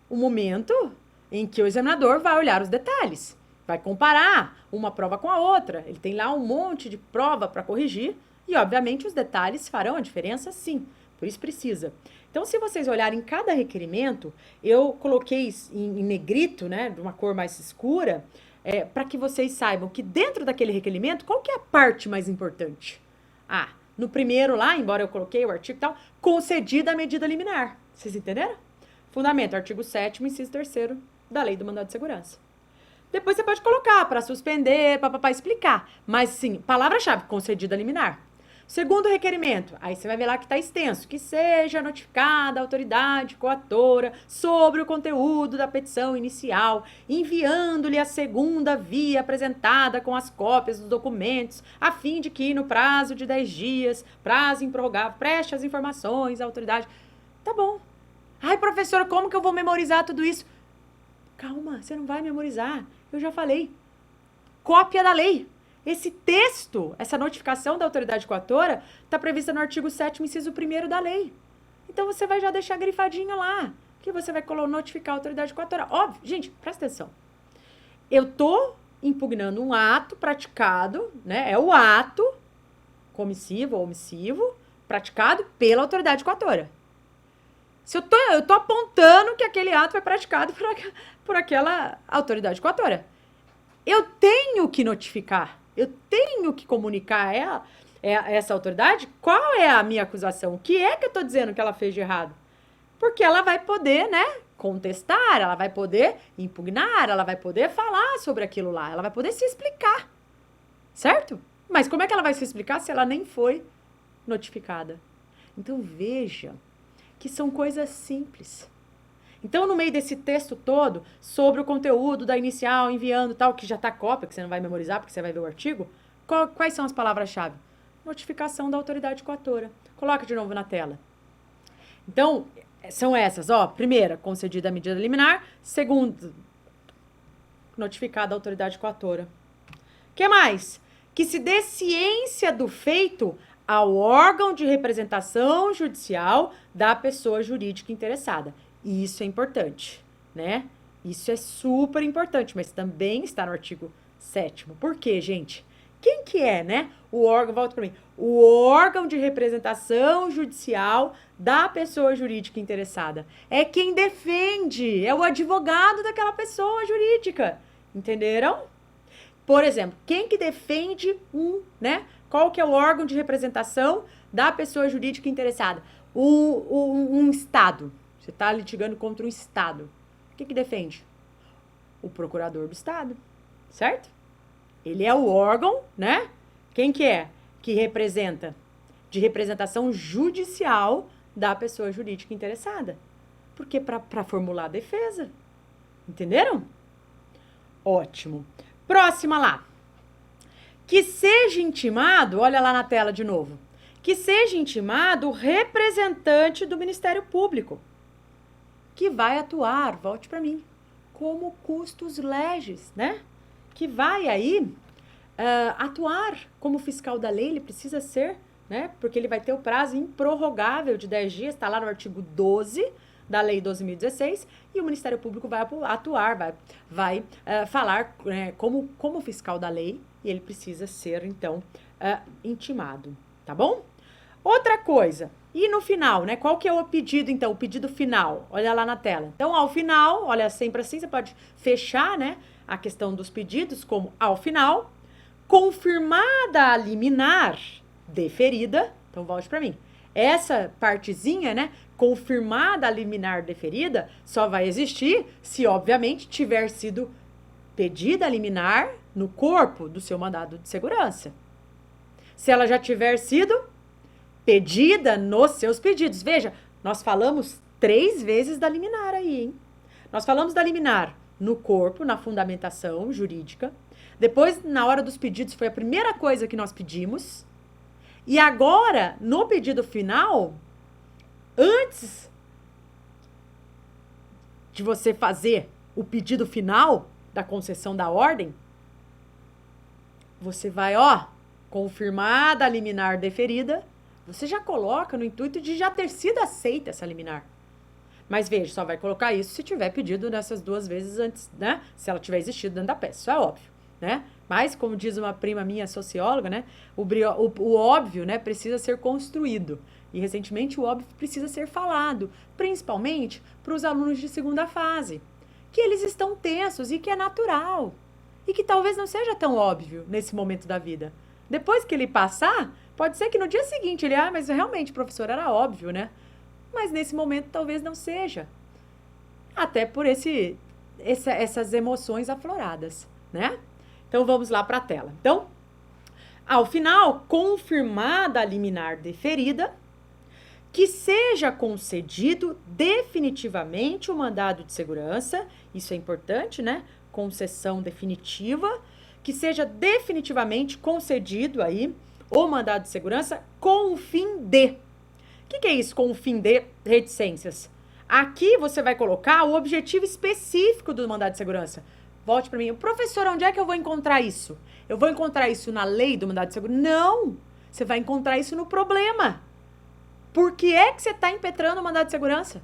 A: o momento em que o examinador vai olhar os detalhes, vai comparar uma prova com a outra. Ele tem lá um monte de prova para corrigir e, obviamente, os detalhes farão a diferença, sim. Por isso precisa. Então, se vocês olharem cada requerimento, eu coloquei em negrito, né, de uma cor mais escura, para que vocês saibam que dentro daquele requerimento, qual que é a parte mais importante? No primeiro lá, embora eu coloquei o artigo e tal, concedida a medida liminar. Vocês entenderam? Fundamento, artigo 7º, inciso 3º da Lei do Mandado de Segurança. Depois você pode colocar para suspender, para explicar. Mas sim, palavra-chave, concedida a liminar. Segundo requerimento, aí você vai ver lá que está extenso, que seja notificada a autoridade coatora sobre o conteúdo da petição inicial, enviando-lhe a segunda via apresentada com as cópias dos documentos, a fim de que no prazo de 10 dias, prazo improrrogável, preste as informações à autoridade. Tá bom. Ai, professora, como que eu vou memorizar tudo isso? Calma, você não vai memorizar. Eu já falei. Cópia da lei. Esse texto, essa notificação da autoridade coatora, está prevista no artigo 7º, inciso 1º da lei. Então, você vai já deixar grifadinho lá, que você vai notificar a autoridade coatora. Óbvio, gente, presta atenção. Eu estou impugnando um ato praticado, né? É o ato comissivo ou omissivo praticado pela autoridade coatora. Se eu tô apontando que aquele ato foi praticado por aquela autoridade coatora. Eu tenho que notificar. Eu tenho que comunicar a essa autoridade qual é a minha acusação. O que é que eu estou dizendo que ela fez de errado? Porque ela vai poder, né, contestar, ela vai poder impugnar, ela vai poder falar sobre aquilo lá, ela vai poder se explicar. Certo? Mas como é que ela vai se explicar se ela nem foi notificada? Então, veja que são coisas simples. Então, no meio desse texto todo, sobre o conteúdo da inicial, enviando tal, que já está cópia, que você não vai memorizar, porque você vai ver o artigo, quais são as palavras-chave? Notificação da autoridade coatora. Coloca de novo na tela. Então, são essas, ó. Primeira, concedida a medida liminar. Segunda, notificada a autoridade coatora. O que mais? Que se dê ciência do feito ao órgão de representação judicial da pessoa jurídica interessada. E isso é importante, né? Isso é super importante, mas também está no artigo 7º. Por quê, gente? Quem que é, né? O órgão, volta para mim. O órgão de representação judicial da pessoa jurídica interessada. É quem defende, é o advogado daquela pessoa jurídica. Entenderam? Por exemplo, quem que defende né? Qual que é o órgão de representação da pessoa jurídica interessada? Um Estado. Você está litigando contra um Estado. O que defende? O procurador do Estado, certo? Ele é o órgão, né? Quem que é? Que representa, de representação judicial da pessoa jurídica interessada. Porque para formular a defesa. Entenderam? Ótimo. Próxima lá. Que seja intimado, olha lá na tela de novo, que seja intimado o representante do Ministério Público, que vai atuar, volte para mim, como custos legis, né? Que vai aí atuar como fiscal da lei, ele precisa ser, né? Porque ele vai ter o prazo improrrogável de 10 dias, está lá no artigo 12 da Lei 12.016 e o Ministério Público vai atuar, vai falar como fiscal da lei e ele precisa ser, então, intimado, tá bom? Outra coisa, e no final, né? Qual que é o pedido, então? O pedido final, olha lá na tela. Então, ao final, olha sempre assim, você pode fechar, né? A questão dos pedidos como ao final, confirmada a liminar deferida. Então, volte para mim. Essa partezinha, né? Confirmada a liminar deferida, só vai existir se, obviamente, tiver sido pedida a liminar no corpo do seu mandado de segurança. Se ela já tiver sido pedida nos seus pedidos. Veja, nós falamos 3 vezes da liminar aí, hein? Nós falamos da liminar no corpo, na fundamentação jurídica. Depois, na hora dos pedidos, foi a primeira coisa que nós pedimos. E agora, no pedido final, antes de você fazer o pedido final da concessão da ordem, você vai, confirmada a liminar deferida, você já coloca no intuito de já ter sido aceita essa liminar. Mas veja, só vai colocar isso se tiver pedido nessas 2 vezes antes, né? Se ela tiver existido dentro da peça, isso é óbvio, né? Mas, como diz uma prima minha socióloga, né? O óbvio, né, precisa ser construído. E, recentemente, o óbvio precisa ser falado, principalmente para os alunos de segunda fase, que eles estão tensos e que é natural. E que talvez não seja tão óbvio nesse momento da vida. Depois que ele passar, pode ser que no dia seguinte ele, mas realmente, professor, era óbvio, né? Mas nesse momento talvez não seja. Até por essas emoções afloradas, né? Então vamos lá para a tela. Então, ao final, confirmada a liminar deferida, que seja concedido definitivamente o mandado de segurança, isso é importante, né? Concessão definitiva, que seja definitivamente concedido aí o mandado de segurança com o fim de. O que é isso com o fim de reticências? Aqui você vai colocar o objetivo específico do mandado de segurança. Volte para mim. Professor, onde é que eu vou encontrar isso? Eu vou encontrar isso na lei do mandado de segurança? Não! Você vai encontrar isso no problema. Por que é que você está impetrando o mandado de segurança?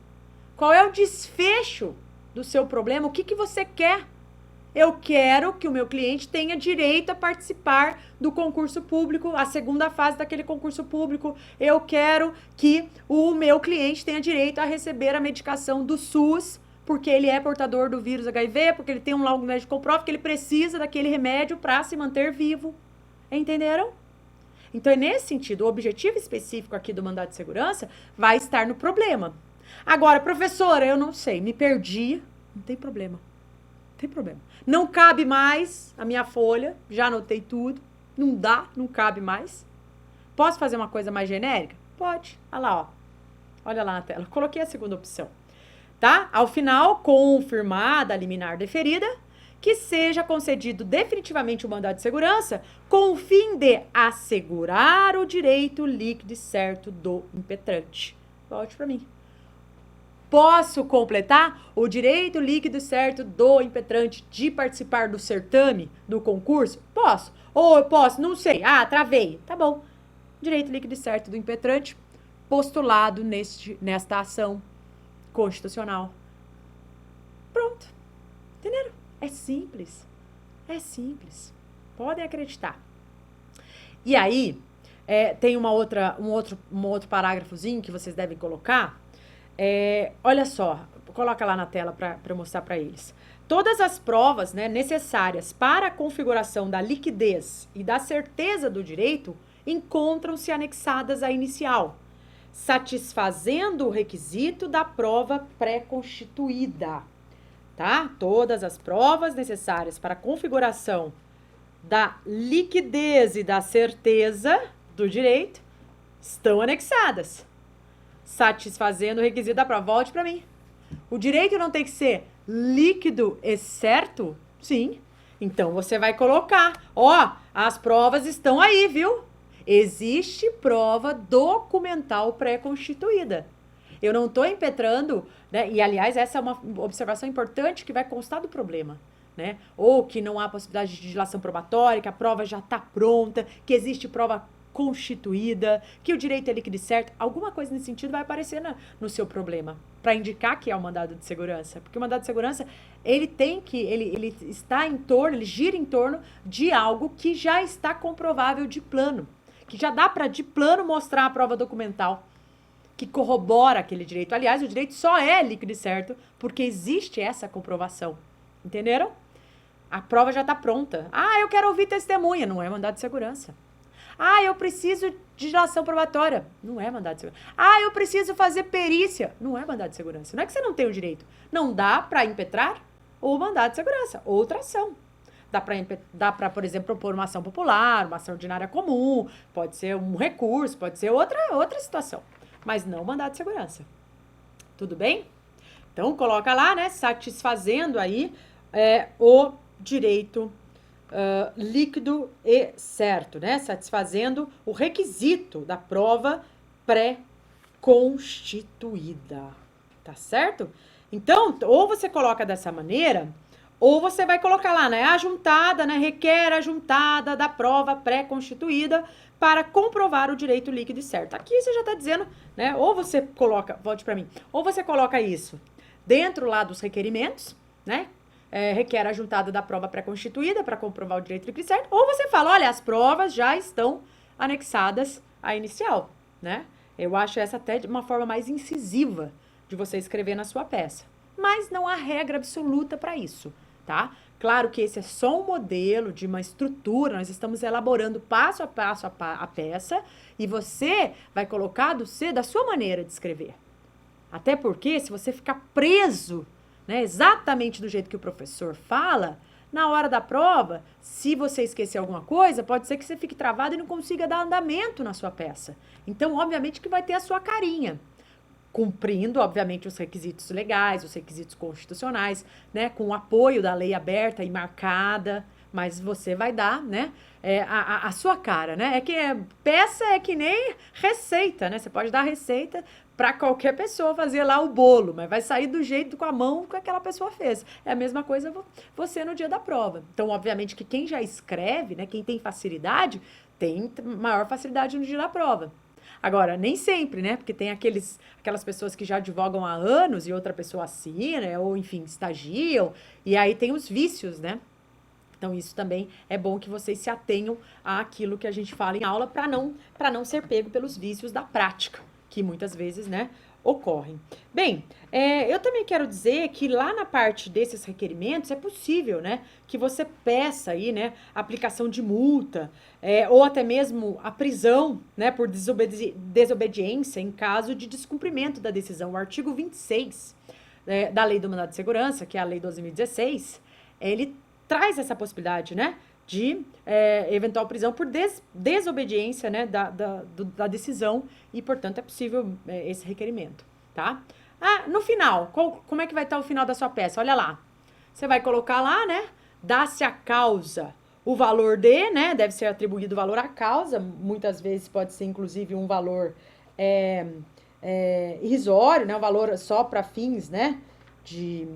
A: Qual é o desfecho do seu problema? O que você quer? Eu quero que o meu cliente tenha direito a participar do concurso público, a segunda fase daquele concurso público. Eu quero que o meu cliente tenha direito a receber a medicação do SUS, porque ele é portador do vírus HIV, porque ele tem um laudo médico que comprova que ele precisa daquele remédio para se manter vivo. Entenderam? Então, é nesse sentido, o objetivo específico aqui do mandado de segurança vai estar no problema. Agora, professora, eu não sei, me perdi, não tem problema. Não tem problema. Não cabe mais a minha folha, já anotei tudo. Não dá, não cabe mais. Posso fazer uma coisa mais genérica? Pode. Olha lá, olha lá na tela. Coloquei a segunda opção. Tá? Ao final, confirmada a liminar deferida, que seja concedido definitivamente o mandado de segurança com o fim de assegurar o direito líquido e certo do impetrante. Volte para mim. Posso completar o direito líquido e certo do impetrante de participar do certame, do concurso? Posso. Ou eu posso, não sei. Travei. Tá bom. Direito líquido e certo do impetrante postulado nesta ação constitucional. Pronto. Entenderam? É simples. É simples. Podem acreditar. E aí, tem um outro parágrafozinho que vocês devem colocar. Olha só, coloca lá na tela para eu mostrar para eles. Todas as provas, né, necessárias para a configuração da liquidez e da certeza do direito encontram-se anexadas à inicial, satisfazendo o requisito da prova pré-constituída. Tá? Todas as provas necessárias para a configuração da liquidez e da certeza do direito estão anexadas, satisfazendo o requisito da prova. Volte para mim. O direito não tem que ser líquido e certo? Sim. Então, você vai colocar, as provas estão aí, viu? Existe prova documental pré-constituída. Eu não estou impetrando, né? E, aliás, essa é uma observação importante que vai constar do problema, né? Ou que não há possibilidade de dilação probatória, que a prova já está pronta, que existe prova constituída, que o direito é líquido e certo, alguma coisa nesse sentido vai aparecer no seu problema, para indicar que é o mandado de segurança. Porque o mandado de segurança, ele está em torno, ele gira em torno de algo que já está comprovável de plano, que já dá para de plano mostrar a prova documental que corrobora aquele direito. Aliás, o direito só é líquido e certo porque existe essa comprovação. Entenderam? A prova já está pronta. Ah, eu quero ouvir testemunha. Não é mandado de segurança. Ah, eu preciso de dilação probatória. Não é mandado de segurança. Ah, eu preciso fazer perícia. Não é mandado de segurança. Não é que você não tem o direito. Não dá para impetrar ou mandado de segurança. Outra ação. Dá para, por exemplo, propor uma ação popular, uma ação ordinária comum, pode ser um recurso, pode ser outra situação. Mas não mandado de segurança. Tudo bem? Então, coloca lá, né, satisfazendo aí o direito líquido e certo, né? Satisfazendo o requisito da prova pré-constituída, tá certo? Então, ou você coloca dessa maneira, ou você vai colocar lá, né? Ajuntada, né? Requer a juntada da prova pré-constituída para comprovar o direito líquido e certo. Aqui você já está dizendo, né? Ou você coloca, volte para mim, ou você coloca isso dentro lá dos requerimentos, né? Requer a juntada da prova pré-constituída para comprovar o direito líquido e certo, ou você fala, olha, as provas já estão anexadas à inicial, né? Eu acho essa até uma forma mais incisiva de você escrever na sua peça. Mas não há regra absoluta para isso, tá? Claro que esse é só um modelo de uma estrutura, nós estamos elaborando passo a passo a peça e você vai colocar da sua maneira de escrever. Até porque, se você ficar preso, né, exatamente do jeito que o professor fala, na hora da prova, se você esquecer alguma coisa, pode ser que você fique travado e não consiga dar andamento na sua peça. Então, obviamente que vai ter a sua carinha, cumprindo, obviamente, os requisitos legais, os requisitos constitucionais, né, com o apoio da lei aberta e marcada, mas você vai dar, né, a sua cara, né? Peça é que nem receita, né? Você pode dar receita para qualquer pessoa fazer lá o bolo, mas vai sair do jeito com a mão que aquela pessoa fez. É a mesma coisa você no dia da prova. Então, obviamente que quem já escreve, né, quem tem facilidade, tem maior facilidade no dia da prova. Agora, nem sempre, né? Porque tem aquelas pessoas que já advogam há anos e outra pessoa assina, ou enfim, estagiam, e aí tem os vícios, né? Então, isso também é bom que vocês se atenham àquilo que a gente fala em aula para não ser pego pelos vícios da prática, que muitas vezes, né, ocorrem. Bem, eu também quero dizer que lá na parte desses requerimentos é possível, né, que você peça aí, né, aplicação de multa, ou até mesmo a prisão, né, por desobediência em caso de descumprimento da decisão. O artigo 26 da Lei do Mandado de Segurança, que é a Lei 12.016, ele traz essa possibilidade, né, de eventual prisão por desobediência, né, da decisão e, portanto, é possível esse requerimento, tá? No final, como é que vai estar o final da sua peça? Olha lá, você vai colocar lá, né, dá-se a causa o valor né, deve ser atribuído o valor à causa, muitas vezes pode ser, inclusive, um valor irrisório, né, um valor só para fins, né, de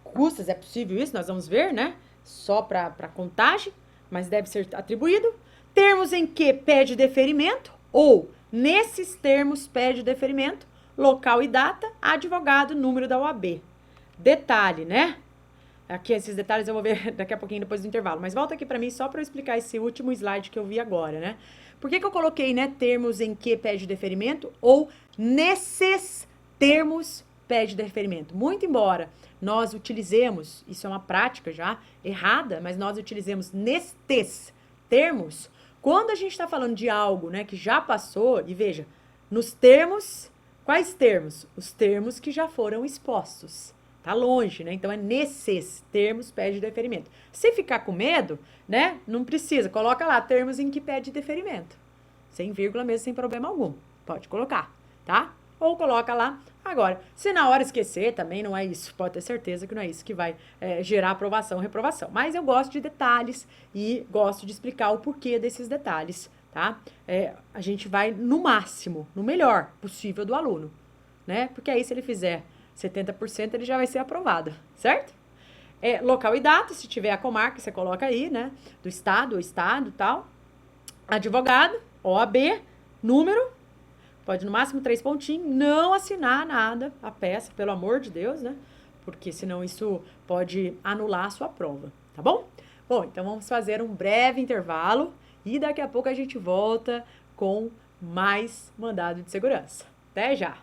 A: custas, é possível isso, nós vamos ver, né? Só para contagem, mas deve ser atribuído. Termos em que pede deferimento, ou nesses termos pede deferimento, local e data, advogado, número da OAB. Detalhe, né? Aqui, esses detalhes eu vou ver daqui a pouquinho, depois do intervalo. Mas volta aqui para mim só para eu explicar esse último slide que eu vi agora, né? Por que eu coloquei, né, termos em que pede deferimento, ou nesses termos pede deferimento? Muito embora nós utilizemos, isso é uma prática já errada, mas nós utilizemos nestes termos, quando a gente está falando de algo, né, que já passou, e veja, nos termos, quais termos? Os termos que já foram expostos. Tá longe, né? Então, é nesses termos pede deferimento. Se ficar com medo, né, não precisa, coloca lá termos em que pede deferimento. Sem vírgula mesmo, sem problema algum. Pode colocar, tá? Ou coloca lá. Agora, se na hora esquecer, também não é isso. Pode ter certeza que não é isso que vai gerar aprovação ou reprovação. Mas eu gosto de detalhes e gosto de explicar o porquê desses detalhes, tá? A gente vai no máximo, no melhor possível do aluno, né? Porque aí se ele fizer 70%, ele já vai ser aprovado, certo? Local e data, se tiver a comarca, você coloca aí, né? Do estado, ou estado e tal. advogado, OAB, número, pode no máximo 3 pontinhos, não assinar nada, a peça, pelo amor de Deus, né? Porque senão isso pode anular a sua prova, tá bom? Bom, então vamos fazer um breve intervalo e daqui a pouco a gente volta com mais mandado de segurança. Até já!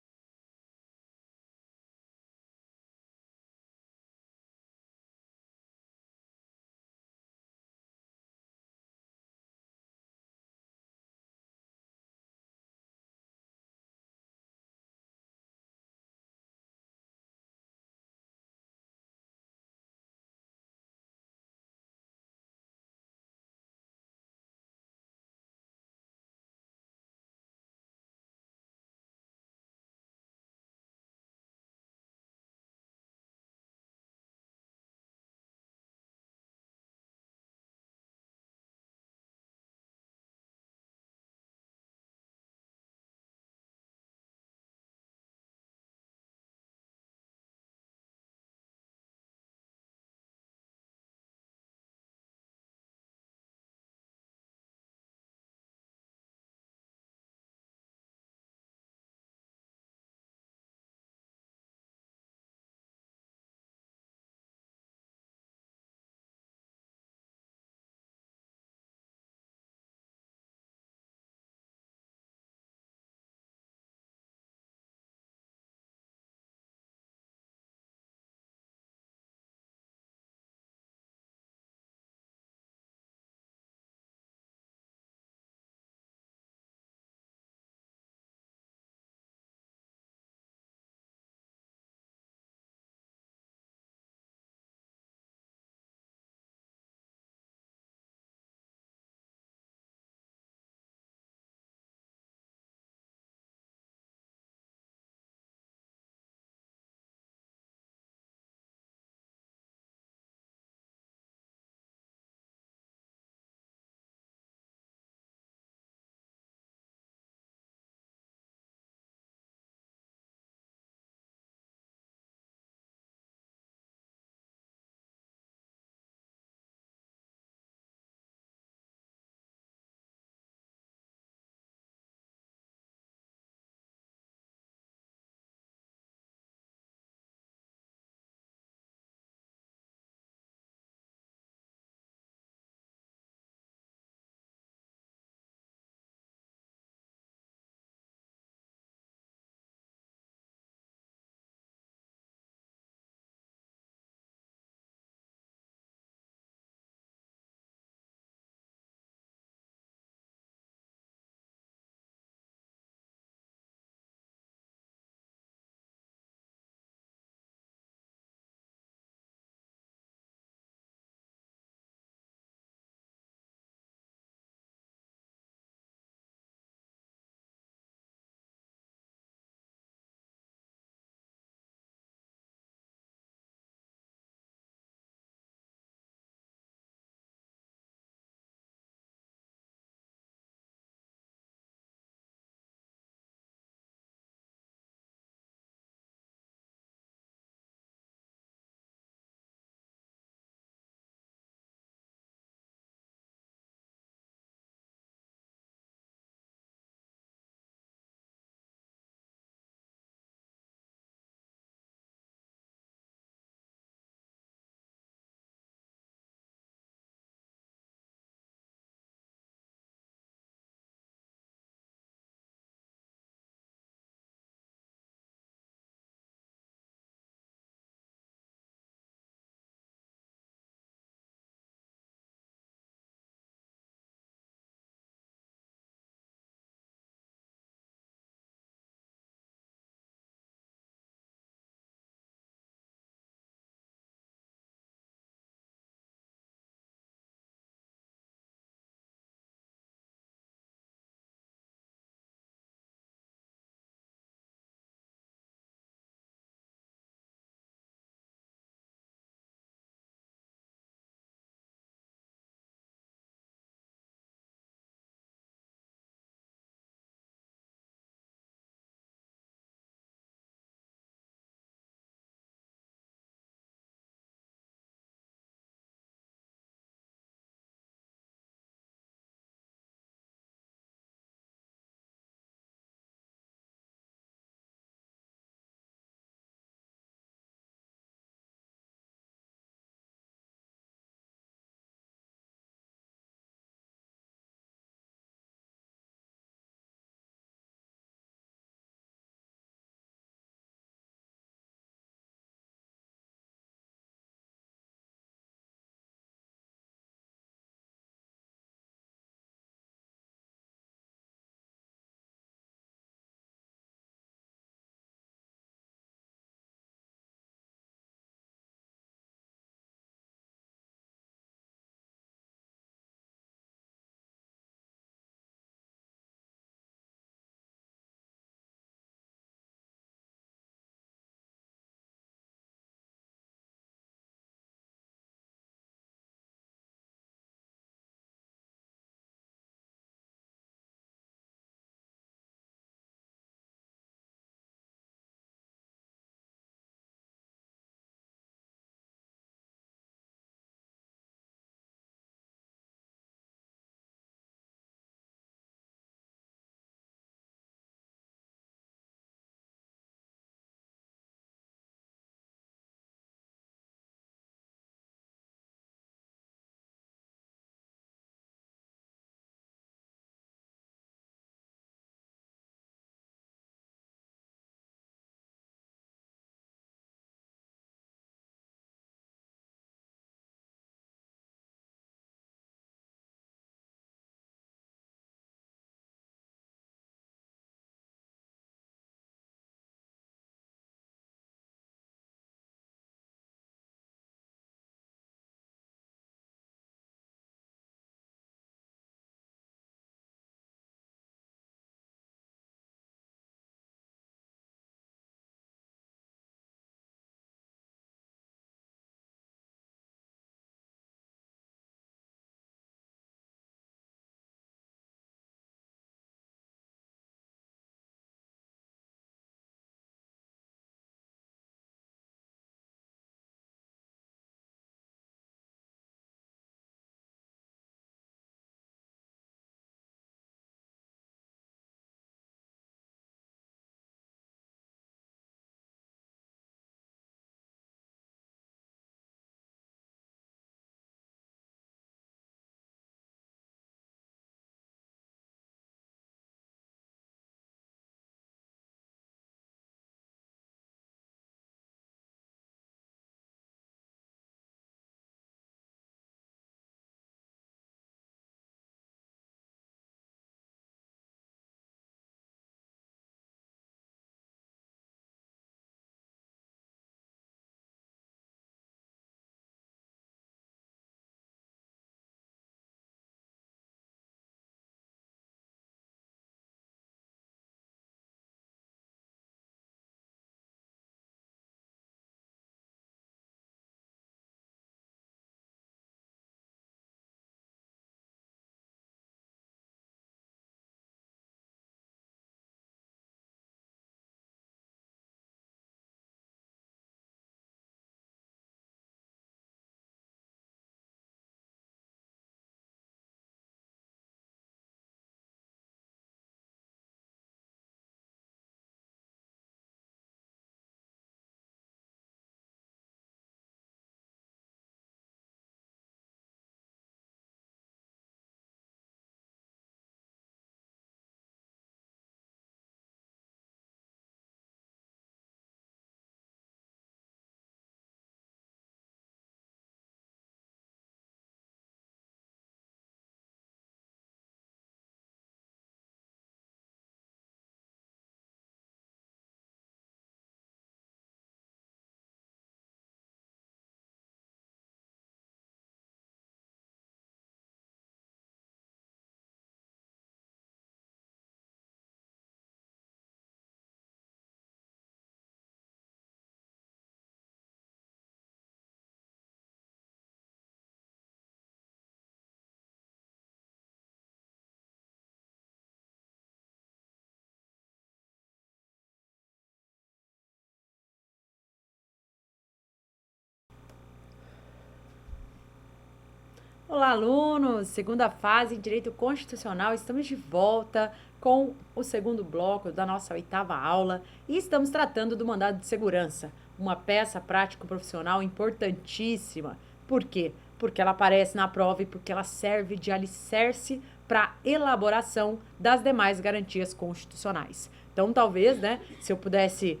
A: Olá, alunos! Segunda fase em Direito Constitucional, estamos de volta com o segundo bloco da nossa oitava aula e estamos tratando do mandado de segurança, uma peça prático-profissional importantíssima. Por quê? Porque ela aparece na prova e porque ela serve de alicerce para elaboração das demais garantias constitucionais. Então, talvez, né, se eu pudesse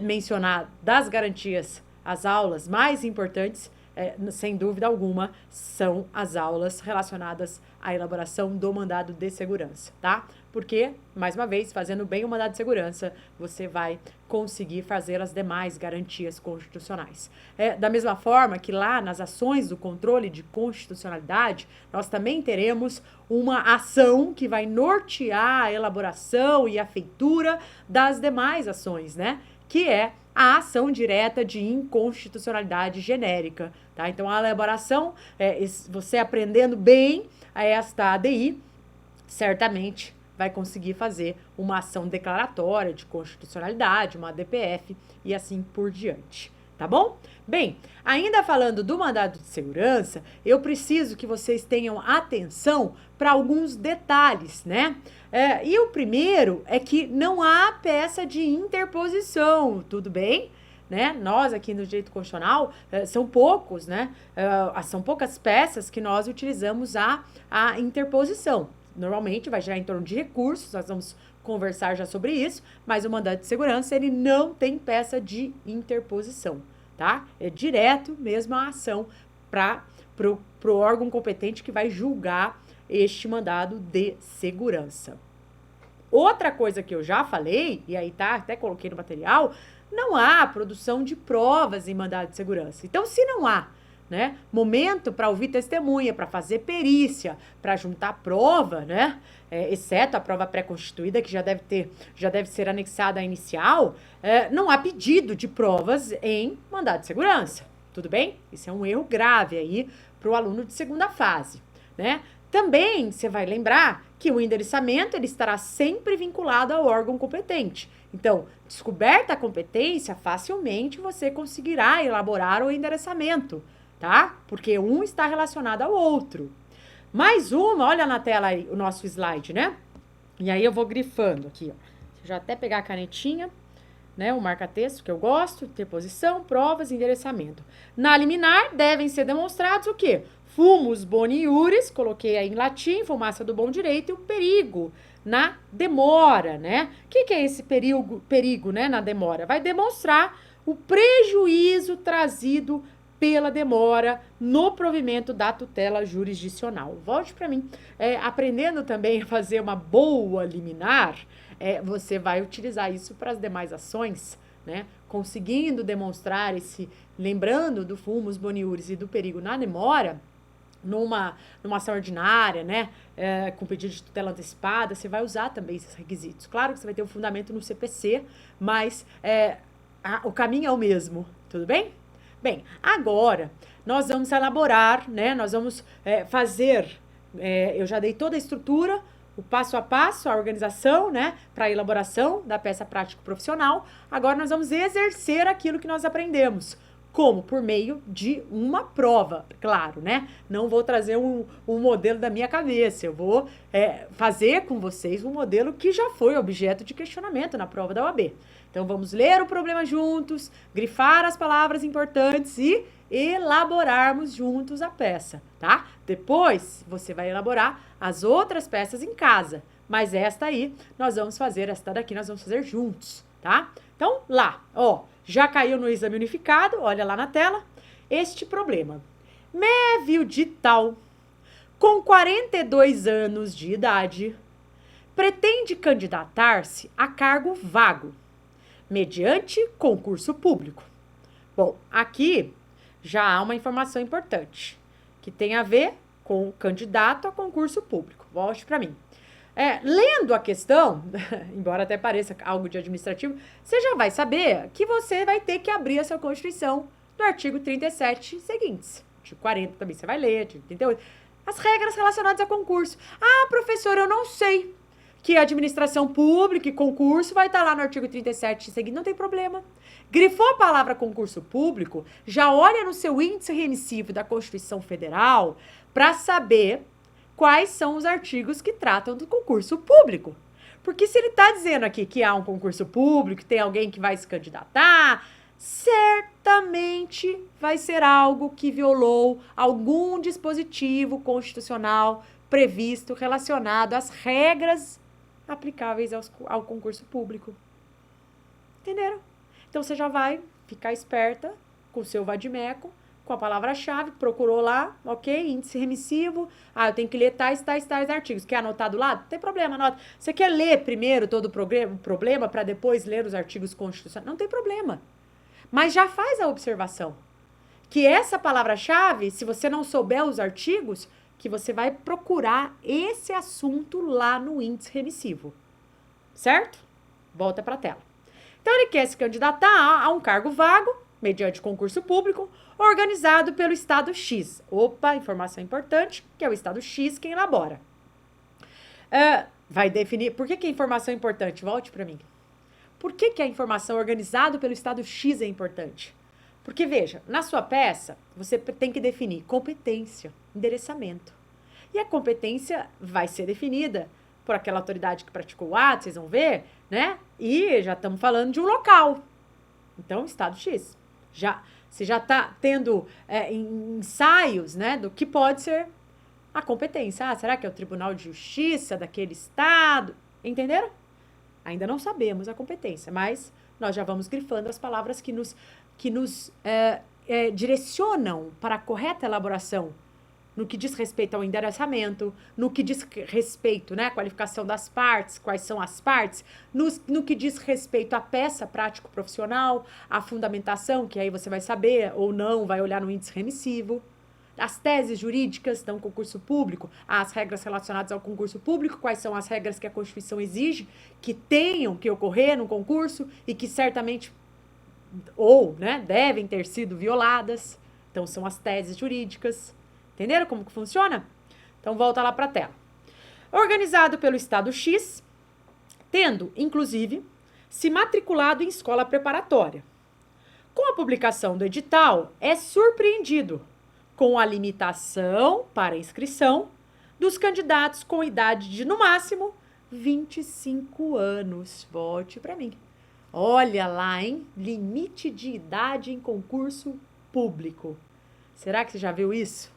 A: mencionar das garantias as aulas mais importantes, sem dúvida alguma, são as aulas relacionadas à elaboração do mandado de segurança, tá? Porque, mais uma vez, fazendo bem o mandado de segurança, você vai conseguir fazer as demais garantias constitucionais. Da mesma forma que lá nas ações do controle de constitucionalidade, nós também teremos uma ação que vai nortear a elaboração e a feitura das demais ações, né? Que é a ação direta de inconstitucionalidade genérica, tá? Então, a elaboração, você aprendendo bem esta ADI, certamente vai conseguir fazer uma ação declaratória de constitucionalidade, uma DPF e assim por diante, tá bom? Bem, ainda falando do mandado de segurança, eu preciso que vocês tenham atenção para alguns detalhes, né? E o primeiro é que não há peça de interposição, tudo bem? Né? Nós aqui no direito constitucional são poucos, né? São poucas peças que nós utilizamos a interposição. Normalmente vai gerar em torno de recursos, nós vamos conversar já sobre isso, mas o mandado de segurança ele não tem peça de interposição, tá? É direto mesmo a ação pro órgão competente que vai julgar este mandado de segurança. Outra coisa que eu já falei, e aí tá, até coloquei no material, não há produção de provas em mandado de segurança. Então, se não há, né, momento para ouvir testemunha, para fazer perícia, para juntar prova, né, exceto a prova pré-constituída, que já deve ser anexada à inicial, não há pedido de provas em mandado de segurança. Tudo bem? Isso é um erro grave aí para o aluno de segunda fase, né? Também você vai lembrar que o endereçamento ele estará sempre vinculado ao órgão competente. Então, descoberta a competência, facilmente você conseguirá elaborar o endereçamento, tá? Porque um está relacionado ao outro. Mais uma, olha na tela aí o nosso slide, né? E aí eu vou grifando aqui, ó. Deixa eu já até pegar a canetinha, né? O marca-texto que eu gosto, interposição, provas, endereçamento. Na liminar devem ser demonstrados o quê? Fumus boni iuris, coloquei aí em latim, fumaça do bom direito, e o perigo na demora, né? O que é esse perigo, né, na demora? Vai demonstrar o prejuízo trazido pela demora no provimento da tutela jurisdicional. Volte para mim. Aprendendo também a fazer uma boa liminar, você vai utilizar isso para as demais ações, né? Conseguindo demonstrar lembrando do fumus boni iuris e do perigo na demora, numa ação ordinária, né, com pedido de tutela antecipada, você vai usar também esses requisitos. Claro que você vai ter um fundamento no CPC, mas o caminho é o mesmo, tudo bem? Bem, agora nós vamos elaborar, né, nós vamos fazer, eu já dei toda a estrutura, o passo a passo, a organização, né, para a elaboração da peça prático-profissional. Agora nós vamos exercer aquilo que nós aprendemos. Como? Por meio de uma prova, claro, né? Não vou trazer um modelo da minha cabeça, eu vou fazer com vocês um modelo que já foi objeto de questionamento na prova da OAB. Então, vamos ler o problema juntos, grifar as palavras importantes e elaborarmos juntos a peça, tá? Depois, você vai elaborar as outras peças em casa, mas esta daqui nós vamos fazer juntos, tá? Então, lá, ó. Já caiu no exame unificado, olha lá na tela, este problema. Mévio de tal, com 42 anos de idade, pretende candidatar-se a cargo vago, mediante concurso público. Bom, aqui já há uma informação importante, que tem a ver com o candidato a concurso público. Volte para mim. Lendo a questão, embora até pareça algo de administrativo, você já vai saber que você vai ter que abrir a sua Constituição no artigo 37 seguintes. Artigo 40 também você vai ler, artigo 38. As regras relacionadas a concurso. Ah, professor, eu não sei. que administração pública e concurso vai estar lá no artigo 37 seguinte, não tem problema. Grifou a palavra concurso público, já olha no seu índice remissivo da Constituição Federal para saber quais são os artigos que tratam do concurso público. Porque se ele está dizendo aqui que há um concurso público, que tem alguém que vai se candidatar, certamente vai ser algo que violou algum dispositivo constitucional previsto relacionado às regras aplicáveis ao concurso público. Entenderam? Então você já vai ficar esperta com o seu vadimeco, com a palavra-chave, procurou lá, ok, índice remissivo, eu tenho que ler tais artigos. Quer anotar do lado? Não tem problema, anota. Você quer ler primeiro todo o problema para depois ler os artigos constitucionais? Não tem problema. Mas já faz a observação que essa palavra-chave, se você não souber os artigos, que você vai procurar esse assunto lá no índice remissivo. Certo? Volta para a tela. Então, ele quer se candidatar a um cargo vago, mediante concurso público, organizado pelo Estado X. Opa, informação importante, que é o Estado X quem elabora. Vai definir... Por que a informação é importante? Volte para mim. Por que a informação organizada pelo Estado X é importante? Porque, veja, na sua peça, você tem que definir competência, endereçamento. E a competência vai ser definida por aquela autoridade que praticou o ato, vocês vão ver, né? E já estamos falando de um local. Então, Estado X. Você já está tendo ensaios, né, do que pode ser a competência. Será que é o Tribunal de Justiça daquele Estado? Entenderam? Ainda não sabemos a competência, mas nós já vamos grifando as palavras que nos direcionam para a correta elaboração no que diz respeito ao endereçamento, no que diz respeito, né, à qualificação das partes, quais são as partes, no que diz respeito à peça prático-profissional, à fundamentação, que aí você vai saber ou não, vai olhar no índice remissivo, as teses jurídicas de um concurso público, as regras relacionadas ao concurso público, quais são as regras que a Constituição exige que tenham que ocorrer no concurso e que certamente devem ter sido violadas. Então, são as teses jurídicas. Entenderam como que funciona? Então, volta lá para a tela. Organizado pelo Estado X, tendo, inclusive, se matriculado em escola preparatória. Com a publicação do edital, é surpreendido com a limitação para inscrição dos candidatos com idade de, no máximo, 25 anos. Volte para mim. Olha lá, hein? Limite de idade em concurso público. Será que você já viu isso?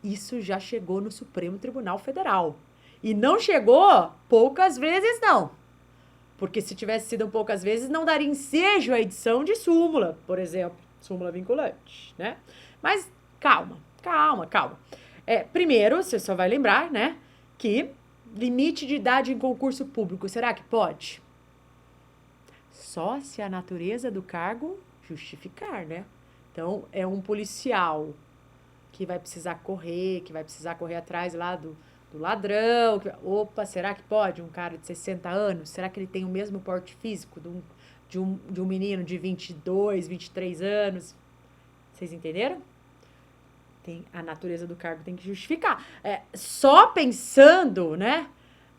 A: Isso já chegou no Supremo Tribunal Federal. E não chegou poucas vezes, não. Porque se tivesse sido poucas vezes, não daria ensejo à edição de súmula, por exemplo. Súmula vinculante, né? Mas calma. Primeiro, você só vai lembrar, né, que limite de idade em concurso público, será que pode? Só se a natureza do cargo justificar, né? Então, é um policial que vai precisar correr atrás lá do ladrão. Opa, será que pode? Um cara de 60 anos, será que ele tem o mesmo porte físico de um menino de 22, 23 anos? Vocês entenderam? A natureza do cargo tem que justificar. Só pensando, né,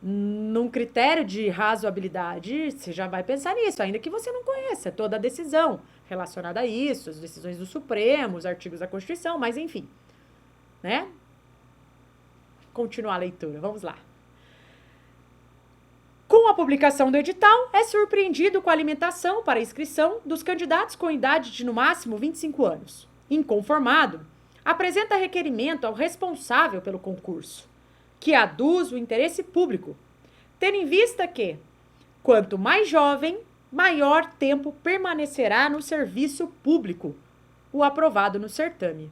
A: num critério de razoabilidade, você já vai pensar nisso, ainda que você não conheça toda a decisão relacionada a isso, as decisões do Supremo, os artigos da Constituição, mas enfim, né? Continuar a leitura, vamos lá. Com a publicação do edital, é surpreendido com a limitação para inscrição dos candidatos com idade de, no máximo, 25 anos. Inconformado, apresenta requerimento ao responsável pelo concurso, que aduz o interesse público, tendo em vista que, quanto mais jovem, maior tempo permanecerá no serviço público, o aprovado no certame.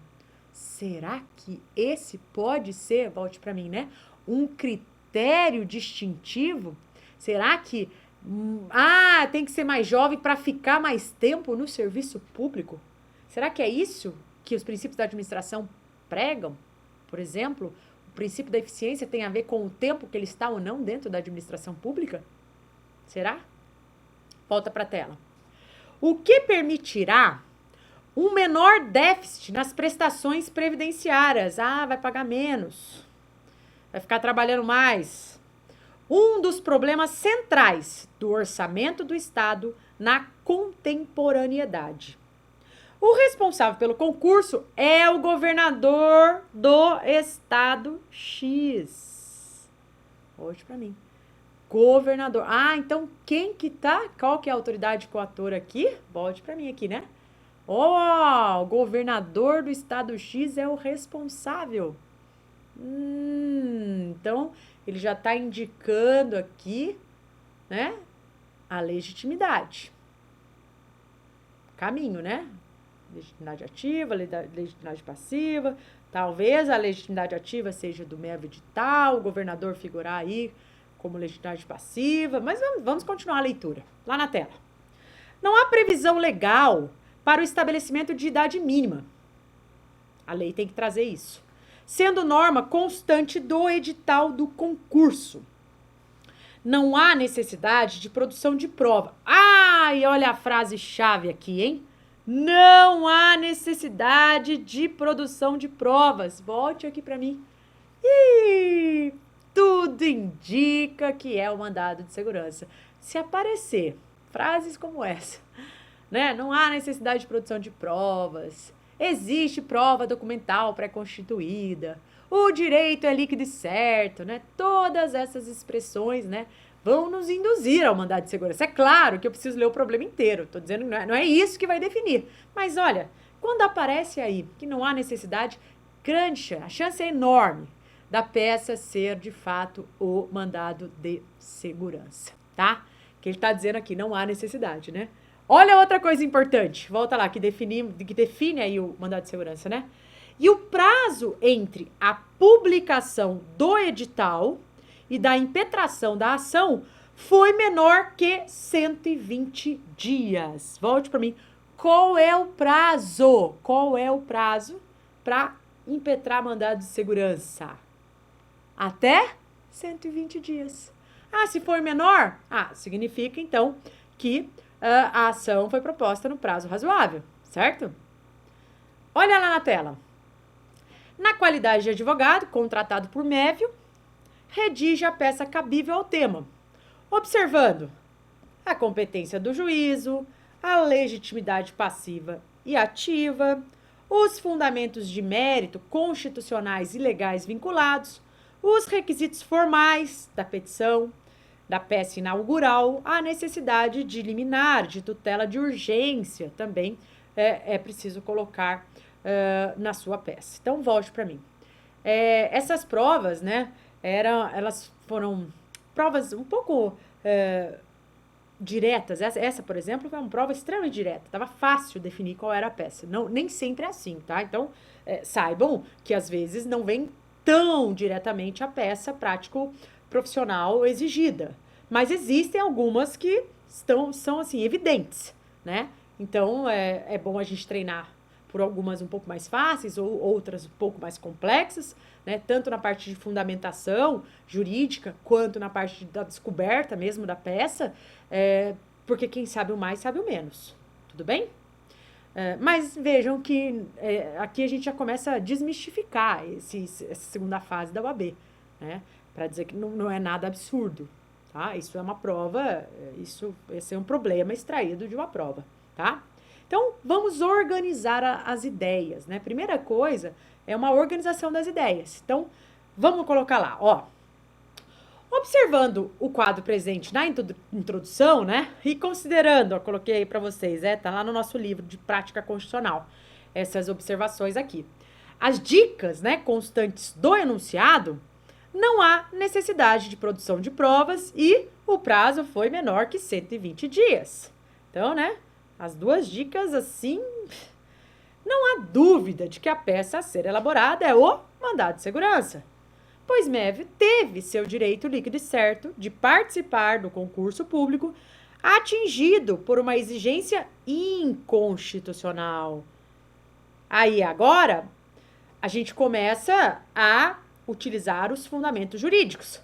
A: Será que esse pode ser, volte para mim, né, um critério distintivo? Será que, tem que ser mais jovem para ficar mais tempo no serviço público? Será que é isso que os princípios da administração pregam? Por exemplo, o princípio da eficiência tem a ver com o tempo que ele está ou não dentro da administração pública? Será? Volta para a tela. O que permitirá um menor déficit nas prestações previdenciárias? Vai pagar menos. Vai ficar trabalhando mais. um dos problemas centrais do orçamento do Estado na contemporaneidade. O responsável pelo concurso é o governador do estado X. Hoje para mim. Governador. Ah, então quem que tá? Qual que é a autoridade coatora aqui? Bote para mim aqui, né? Ó, o governador do estado X é o responsável. Então, ele já está indicando aqui, né, a legitimidade. Caminho, né? Legitimidade ativa, legitimidade passiva. Talvez a legitimidade ativa seja do mero edital, o governador figurar aí como legitimidade passiva, mas vamos continuar a leitura, lá na tela. Não há previsão legal para o estabelecimento de idade mínima. A lei tem que trazer isso. Sendo norma constante do edital do concurso. Não há necessidade de produção de prova. E olha a frase-chave aqui, hein? Não há necessidade de produção de provas. Volte aqui para mim. Tudo indica que é o mandado de segurança. Se aparecer frases como essa, né? Não há necessidade de produção de provas. Existe prova documental pré-constituída. O direito é líquido e certo, né? Todas essas expressões, né, vão nos induzir ao mandado de segurança. É claro que eu preciso ler o problema inteiro. Estou dizendo que não é isso que vai definir. Mas olha, quando aparece aí que não há necessidade, a chance é enorme da peça ser, de fato, o mandado de segurança, tá? Que ele está dizendo aqui, não há necessidade, né? Olha outra coisa importante, volta lá, que define aí o mandado de segurança, né? E o prazo entre a publicação do edital e da impetração da ação foi menor que 120 dias. Volte para mim. Qual é o prazo? Qual é o prazo para impetrar mandado de segurança? Até 120 dias. Se for menor, significa então que a ação foi proposta no prazo razoável, certo? Olha lá na tela. Na qualidade de advogado, contratado por Mévio, redige a peça cabível ao tema, observando a competência do juízo, a legitimidade passiva e ativa, os fundamentos de mérito constitucionais e legais vinculados, os requisitos formais da petição, da peça inaugural, a necessidade de liminar, de tutela de urgência também é preciso colocar na sua peça. Então, volte para mim. Essas provas, né, elas foram provas um pouco diretas. Essa, por exemplo, foi uma prova extremamente direta. Estava fácil definir qual era a peça. Não, nem sempre é assim, tá? Então, saibam que às vezes não vem tão diretamente a peça prático-profissional exigida. Mas existem algumas que são assim, evidentes, né? Então, é bom a gente treinar por algumas um pouco mais fáceis ou outras um pouco mais complexas, né? Tanto na parte de fundamentação jurídica, quanto na parte da descoberta mesmo da peça, porque quem sabe o mais sabe o menos, tudo bem? Mas vejam que aqui a gente já começa a desmistificar essa segunda fase da UAB, né? Para dizer que não é nada absurdo, tá? Isso é uma prova, esse é um problema extraído de uma prova, tá? Então, vamos organizar as ideias, né? Primeira coisa é uma organização das ideias. Então, vamos colocar lá, ó. Observando o quadro presente na introdução, né? E considerando, coloquei aí para vocês, tá lá no nosso livro de prática constitucional, essas observações aqui. As dicas, né, constantes do enunciado, não há necessidade de produção de provas e o prazo foi menor que 120 dias. Então, né? As duas dicas, assim, não há dúvida de que a peça a ser elaborada é o mandado de segurança, pois Mévio teve seu direito líquido e certo de participar do concurso público atingido por uma exigência inconstitucional. Aí, agora, a gente começa a utilizar os fundamentos jurídicos.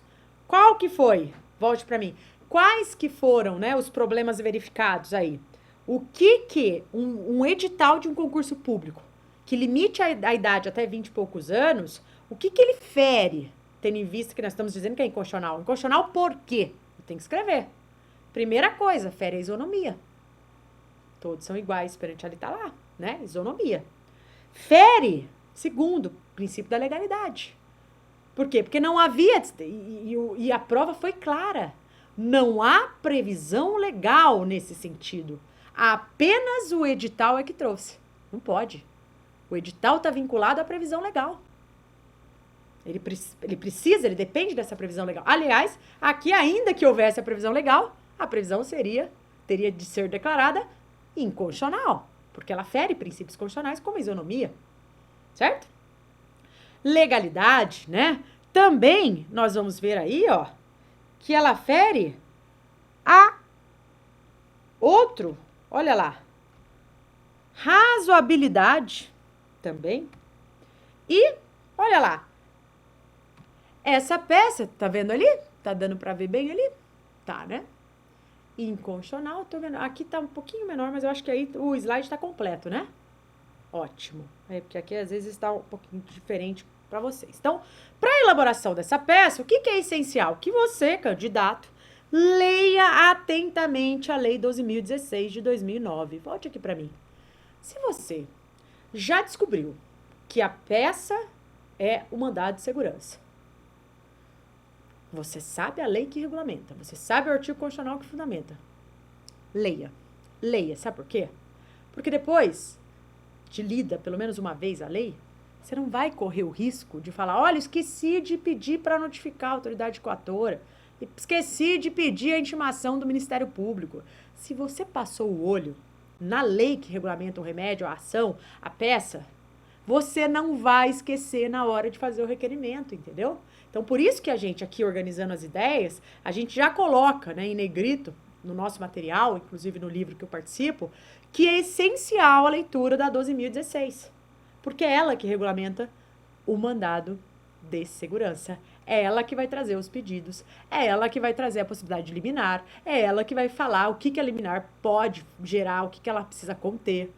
A: Qual que foi? Volte para mim. Quais que foram, né, os problemas verificados aí? O que um edital de um concurso público que limite a idade até 20 e poucos anos, o que ele fere? tendo em vista que nós estamos dizendo que é inconstitucional. Inconstitucional por quê? Tem que escrever. Primeira coisa, fere a isonomia. Todos são iguais perante a lei, tá lá, né? Isonomia. Fere, segundo, princípio da legalidade. Por quê? Porque não havia, e a prova foi clara, não há previsão legal nesse sentido. Apenas o edital é que trouxe. Não pode. O edital está vinculado à previsão legal. Ele precisa, ele depende dessa previsão legal. Aliás, aqui, ainda que houvesse a previsão legal, a previsão teria de ser declarada inconstitucional, porque ela fere princípios constitucionais como a isonomia, certo? Legalidade, né? Também nós vamos ver aí, ó, que ela fere a outro, olha lá, razoabilidade também. E, olha lá, essa peça, tá vendo ali? Tá dando pra ver bem ali? Tá, né? Inconstitucional, tô vendo. Aqui tá um pouquinho menor, mas eu acho que aí o slide tá completo, né? Ótimo. É porque aqui às vezes está um pouquinho diferente para vocês. Então, para a elaboração dessa peça, o que é essencial? Que você, candidato, leia atentamente a Lei 12.016 de 2009. Volte aqui para mim. Se você já descobriu que a peça é o mandado de segurança, você sabe a lei que regulamenta, você sabe o artigo constitucional que fundamenta, leia. Leia. Sabe por quê? Porque depois de lida pelo menos uma vez a lei, você não vai correr o risco de falar, olha, esqueci de pedir para notificar a autoridade coatora, esqueci de pedir a intimação do Ministério Público. Se você passou o olho na lei que regulamenta o remédio, a ação, a peça, você não vai esquecer na hora de fazer o requerimento, entendeu? Então, por isso que a gente aqui, organizando as ideias, a gente já coloca, né, em negrito, no nosso material, inclusive no livro que eu participo, que é essencial a leitura da 12.016, porque é ela que regulamenta o mandado de segurança. É ela que vai trazer os pedidos, é ela que vai trazer a possibilidade de liminar, é ela que vai falar o que a liminar pode gerar, o que ela precisa conter.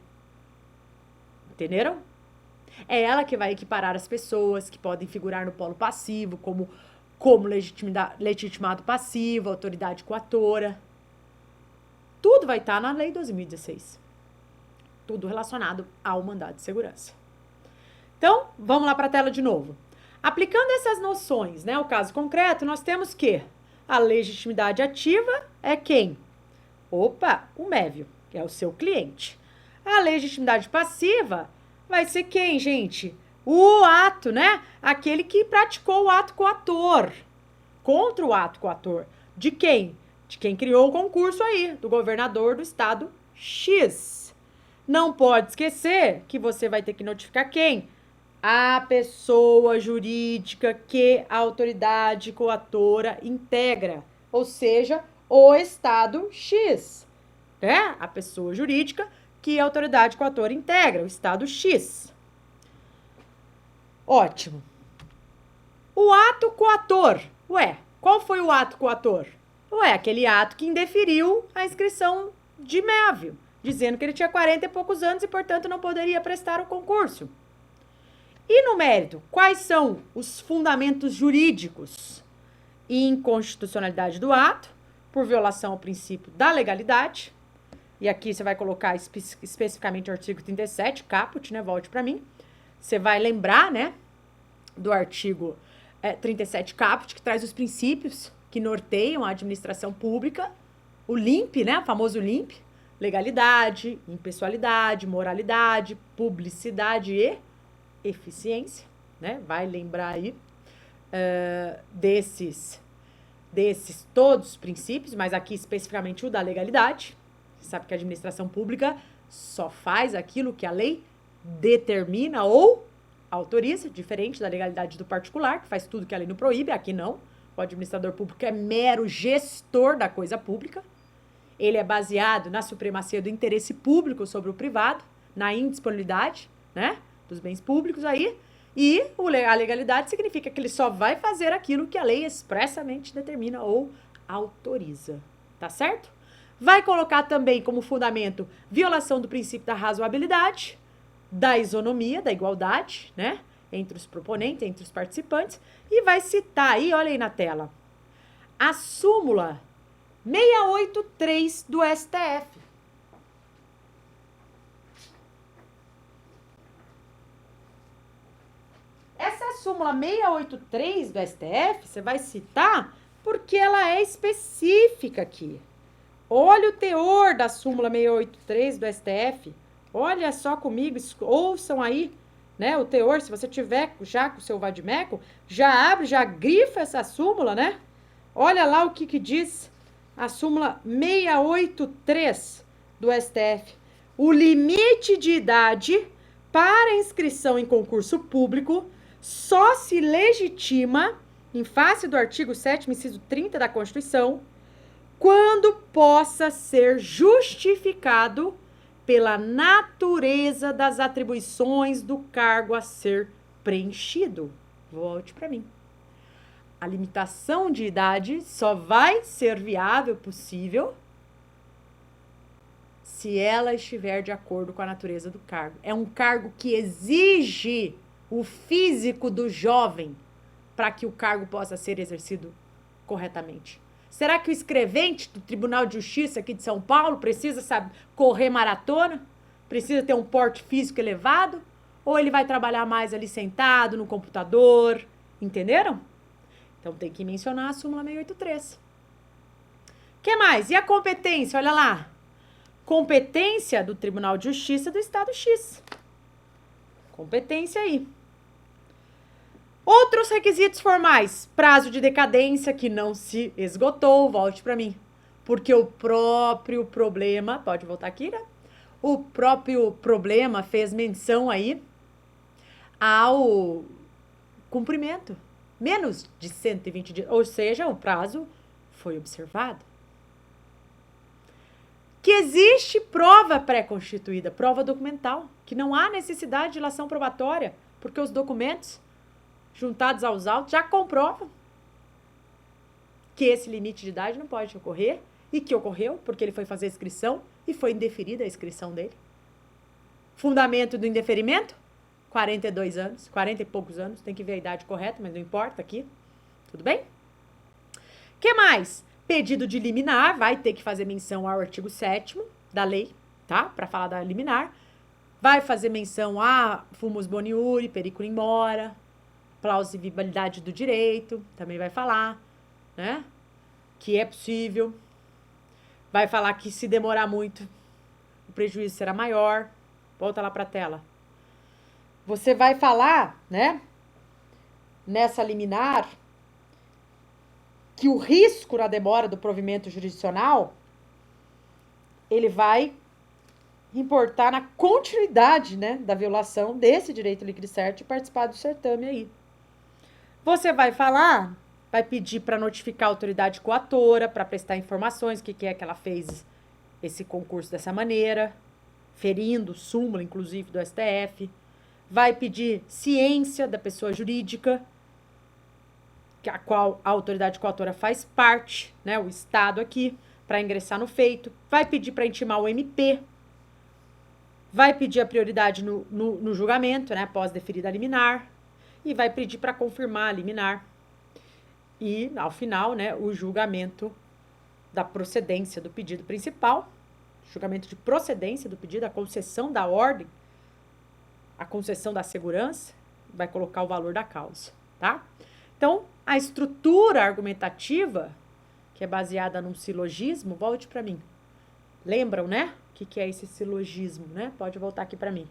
A: Entenderam? É ela que vai equiparar as pessoas que podem figurar no polo passivo, como legitimado passivo, autoridade coatora. Tudo vai estar na Lei 12.016. Tudo relacionado ao mandado de segurança. Então, vamos lá para a tela de novo. Aplicando essas noções, né, o caso concreto, nós temos que a legitimidade ativa é quem? Opa, o MEVio, que é o seu cliente. A legitimidade passiva vai ser quem, gente? O ato, né? Aquele que praticou o ato coator. Contra o ato coator. De quem? De quem criou o concurso aí, do governador do estado X. Não pode esquecer que você vai ter que notificar quem? A pessoa jurídica que a autoridade coatora integra. Ou seja, o estado X. Né? A pessoa jurídica que a autoridade coatora integra, o estado X. Ótimo. O ato coator. Ué, qual foi o ato coator? Ué, aquele ato que indeferiu a inscrição de MEVio, dizendo que ele tinha 40 e poucos anos e, portanto, não poderia prestar o concurso. E no mérito, quais são os fundamentos jurídicos? Inconstitucionalidade do ato, por violação ao princípio da legalidade. E aqui você vai colocar especificamente o artigo 37, caput, né? Volte para mim. Você vai lembrar, né, do artigo 37 caput, que traz os princípios que norteiam a administração pública, o LIMP, né, o famoso LIMP, legalidade, impessoalidade, moralidade, publicidade e eficiência, né? Vai lembrar aí desses todos os princípios, mas aqui especificamente o da legalidade. Você sabe que a administração pública só faz aquilo que a lei determina ou autoriza, diferente da legalidade do particular, que faz tudo que a lei não proíbe. Aqui não. O administrador público é mero gestor da coisa pública. Ele é baseado na supremacia do interesse público sobre o privado, na indisponibilidade, né, dos bens públicos aí. E a legalidade significa que ele só vai fazer aquilo que a lei expressamente determina ou autoriza. Tá certo? Vai colocar também como fundamento violação do princípio da razoabilidade, da isonomia, da igualdade, né? entre os proponentes, entre os participantes, e vai citar aí, olha aí na tela, a súmula 683 do STF. Essa súmula 683 do STF, você vai citar porque ela é específica aqui. Olha o teor da súmula 683 do STF. Olha só comigo, ouçam aí, né, o teor. Se você tiver já com o seu vadimeco, já abre, já grifa essa súmula, né? Olha lá o que diz a súmula 683 do STF. O limite de idade para inscrição em concurso público só se legitima, em face do artigo 7º, inciso 30 da Constituição, quando possa ser justificado pela natureza das atribuições do cargo a ser preenchido. Volte para mim. A limitação de idade só vai ser viável, possível, se ela estiver de acordo com a natureza do cargo. É um cargo que exige o físico do jovem para que o cargo possa ser exercido corretamente. Será que o escrevente do Tribunal de Justiça aqui de São Paulo precisa, sabe, correr maratona? Precisa ter um porte físico elevado? Ou ele vai trabalhar mais ali sentado no computador? Entenderam? Então tem que mencionar a súmula 683. O que mais? E a competência? Olha lá. Competência do Tribunal de Justiça do Estado X. Competência aí. Outros requisitos formais. Prazo de decadência que não se esgotou. Volte para mim. Porque o próprio problema... Pode voltar aqui, né? O próprio problema fez menção aí ao cumprimento. Menos de 120 dias. Ou seja, o prazo foi observado. Que existe prova pré-constituída, prova documental, que não há necessidade de ilação probatória, porque os documentos juntados aos autos já comprovam que esse limite de idade não pode ocorrer, e que ocorreu porque ele foi fazer a inscrição e foi indeferida a inscrição dele. Fundamento do indeferimento? 42 anos, 40 e poucos anos, tem que ver a idade correta, mas não importa aqui. Tudo bem? O que mais? Pedido de liminar, vai ter que fazer menção ao artigo 7º da lei, tá? Para falar da liminar. Vai fazer menção a fumus boniuri, periculum in mora, plausibilidade do direito, também vai falar, né? Que é possível. Vai falar que se demorar muito, o prejuízo será maior. Volta lá para a tela. Você vai falar, né? Nessa liminar, que o risco na demora do provimento jurisdicional, ele vai importar na continuidade, né, da violação desse direito líquido e certo de participar do certame aí. Você vai falar, vai pedir para notificar a autoridade coatora, para prestar informações, o que é que ela fez esse concurso dessa maneira, ferindo súmula, inclusive, do STF. Vai pedir ciência da pessoa jurídica, a qual a autoridade coatora faz parte, né, o Estado aqui, para ingressar no feito. Vai pedir para intimar o MP. Vai pedir a prioridade no julgamento, né, após deferida a liminar. E vai pedir para confirmar a liminar. E, ao final, né, o julgamento da procedência do pedido principal, julgamento de procedência do pedido, a concessão da ordem, a concessão da segurança, vai colocar o valor da causa, tá? Então, a estrutura argumentativa, que é baseada num silogismo, volte para mim. Lembram, né? O que é esse silogismo, né? Pode voltar aqui para mim.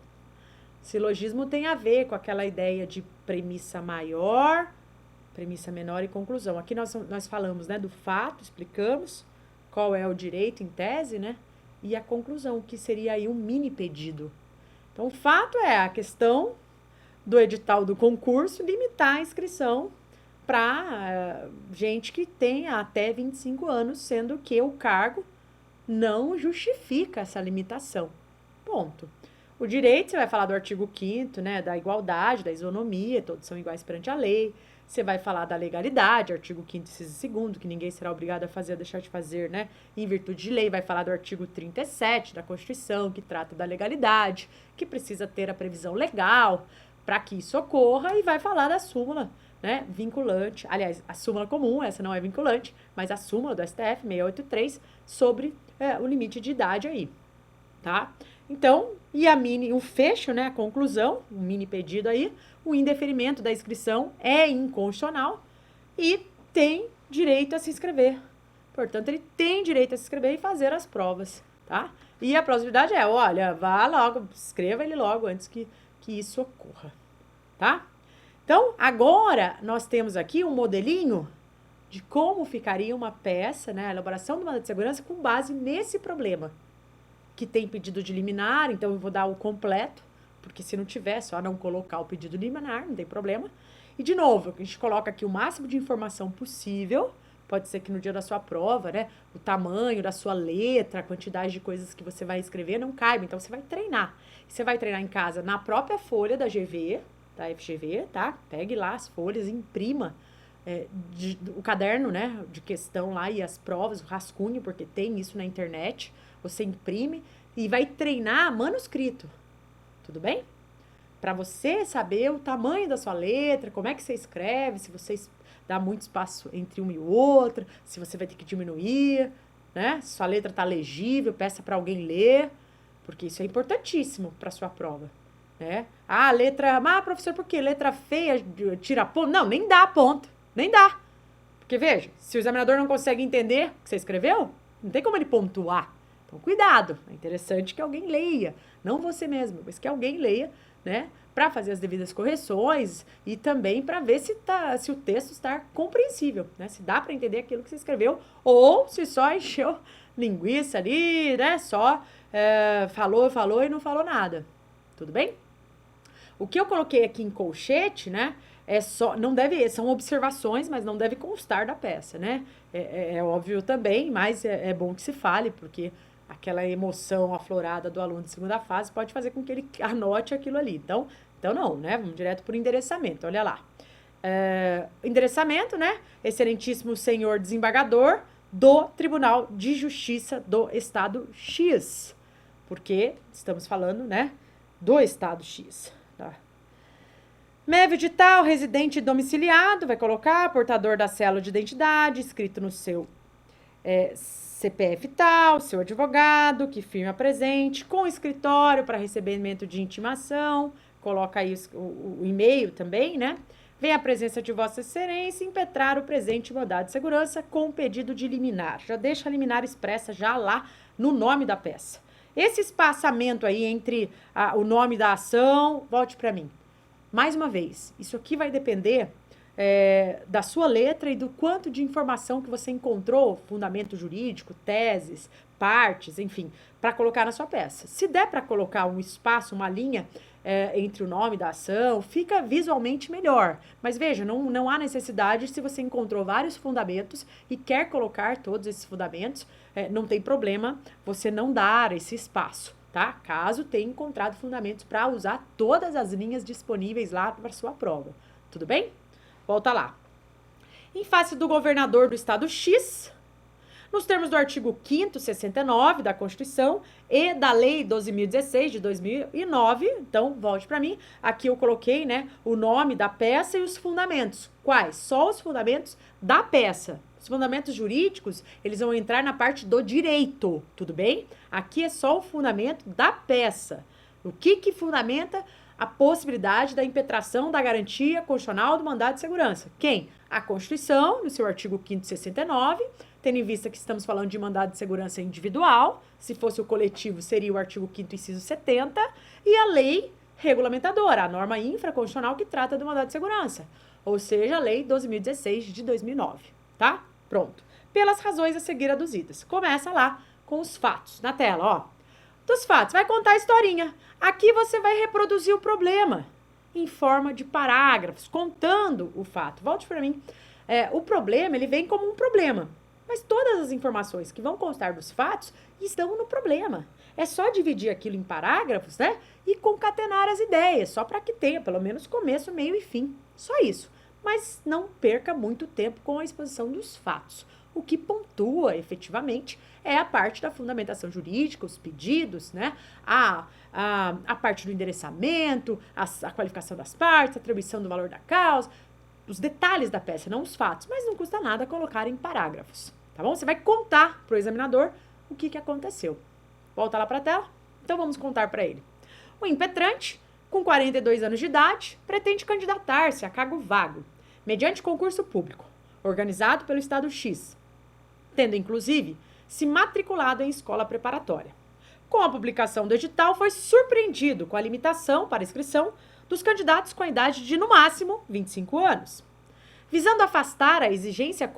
A: Silogismo tem a ver com aquela ideia de premissa maior, premissa menor e conclusão. Aqui nós falamos, né, do fato, explicamos qual é o direito em tese, né? E a conclusão, que seria aí um mini pedido. Então, o fato é a questão do edital do concurso limitar a inscrição para gente que tem até 25 anos, sendo que o cargo não justifica essa limitação. Ponto. O direito, você vai falar do artigo 5º, né, da igualdade, da isonomia, todos são iguais perante a lei. Você vai falar da legalidade, artigo 5º, inciso 2º, que ninguém será obrigado a fazer ou deixar de fazer, né, em virtude de lei. Vai falar do artigo 37 da Constituição, que trata da legalidade, que precisa ter a previsão legal para que isso ocorra e vai falar da súmula, né, vinculante, aliás, a súmula comum, essa não é vinculante, mas a súmula do STF 683 sobre o limite de idade aí, tá? Então, e o fecho, né, a conclusão, um mini pedido aí, o indeferimento da inscrição é inconstitucional e tem direito a se inscrever. Portanto, ele tem direito a se inscrever e fazer as provas, tá? E a plausibilidade é, olha, vá logo, escreva ele logo antes que isso ocorra, tá? Então, agora nós temos aqui um modelinho de como ficaria uma peça, né, a elaboração do mandado de segurança com base nesse problema, que tem pedido de liminar, então eu vou dar o completo, porque se não tiver, só não colocar o pedido liminar, não tem problema. E, de novo, a gente coloca aqui o máximo de informação possível, pode ser que no dia da sua prova, né, o tamanho da sua letra, a quantidade de coisas que você vai escrever não caiba, então você vai treinar. Você vai treinar em casa na própria folha da GV, da FGV, tá? Pegue lá as folhas, imprima o caderno, né, de questão lá e as provas, o rascunho, porque tem isso na internet, você imprime e vai treinar manuscrito, tudo bem? Para você saber o tamanho da sua letra, como é que você escreve, se você dá muito espaço entre uma e outra, se você vai ter que diminuir, né? Se sua letra tá legível, peça para alguém ler, porque isso é importantíssimo para sua prova, né? Ah, professor, por quê? Letra feia tira ponto? Não, nem dá ponto, nem dá. Porque veja, se o examinador não consegue entender o que você escreveu, não tem como ele pontuar. Então, cuidado, é interessante que alguém leia, não você mesmo, mas que alguém leia, né, para fazer as devidas correções e também para ver se o texto está compreensível, né, se dá para entender aquilo que você escreveu ou se só encheu linguiça ali, né, só falou e não falou nada, tudo bem? O que eu coloquei aqui em colchete, né, são observações, mas não deve constar da peça, né, é óbvio também, mas é bom que se fale, porque aquela emoção aflorada do aluno de segunda fase pode fazer com que ele anote aquilo ali. Então não, né? Vamos direto por endereçamento, olha lá. Endereçamento, né? Excelentíssimo senhor desembargador do Tribunal de Justiça do Estado X. Porque estamos falando, né? Do Estado X. Tá? Mévio de tal, residente domiciliado, vai colocar portador da cédula de identidade, escrito no seu CPF tal, seu advogado, que firma presente, com escritório para recebimento de intimação, coloca aí o e-mail também, né? Vem a presença de Vossa Excelência impetrar o presente mandado de segurança com pedido de liminar. Já deixa a liminar expressa já lá no nome da peça. Esse espaçamento aí entre o nome da ação, volte para mim. Mais uma vez, isso aqui vai depender da sua letra e do quanto de informação que você encontrou, fundamento jurídico, teses, partes, enfim, para colocar na sua peça. Se der para colocar um espaço, uma linha entre o nome da ação, fica visualmente melhor. Mas veja, não há necessidade se você encontrou vários fundamentos e quer colocar todos esses fundamentos, não tem problema você não dar esse espaço, tá? Caso tenha encontrado fundamentos para usar todas as linhas disponíveis lá para sua prova. Tudo bem? Volta lá. Em face do governador do estado X, nos termos do artigo 5º 69 da Constituição e da Lei 12.016 de 2009, então, volte para mim, aqui eu coloquei, né, o nome da peça e os fundamentos. Quais? Só os fundamentos da peça. Os fundamentos jurídicos, eles vão entrar na parte do direito, tudo bem? Aqui é só o fundamento da peça. O que fundamenta a possibilidade da impetração da garantia constitucional do mandado de segurança? Quem? A Constituição, no seu artigo 5º 69, tendo em vista que estamos falando de mandado de segurança individual, se fosse o coletivo seria o artigo 5º inciso 70, e a lei regulamentadora, a norma infraconstitucional que trata do mandado de segurança, ou seja, a lei 12.016 de 2009, tá? Pronto. Pelas razões a seguir aduzidas. Começa lá com os fatos na tela, ó. Dos fatos, vai contar a historinha. Aqui você vai reproduzir o problema em forma de parágrafos, contando o fato. Volte para mim. O problema, ele vem como um problema, mas todas as informações que vão constar dos fatos estão no problema. É só dividir aquilo em parágrafos, né? E concatenar as ideias, só para que tenha pelo menos começo, meio e fim. Só isso. Mas não perca muito tempo com a exposição dos fatos. O que pontua, efetivamente, é a parte da fundamentação jurídica, os pedidos, né? A parte do endereçamento, a qualificação das partes, a atribuição do valor da causa, os detalhes da peça, não os fatos, mas não custa nada colocar em parágrafos, tá bom? Você vai contar para o examinador o que aconteceu. Volta lá para a tela. Então, vamos contar para ele. O impetrante, com 42 anos de idade, pretende candidatar-se a cargo vago, mediante concurso público, organizado pelo Estado X, tendo, inclusive, se matriculado em escola preparatória. Com a publicação do edital, foi surpreendido com a limitação para inscrição dos candidatos com a idade de, no máximo, 25 anos. Visando afastar a exigência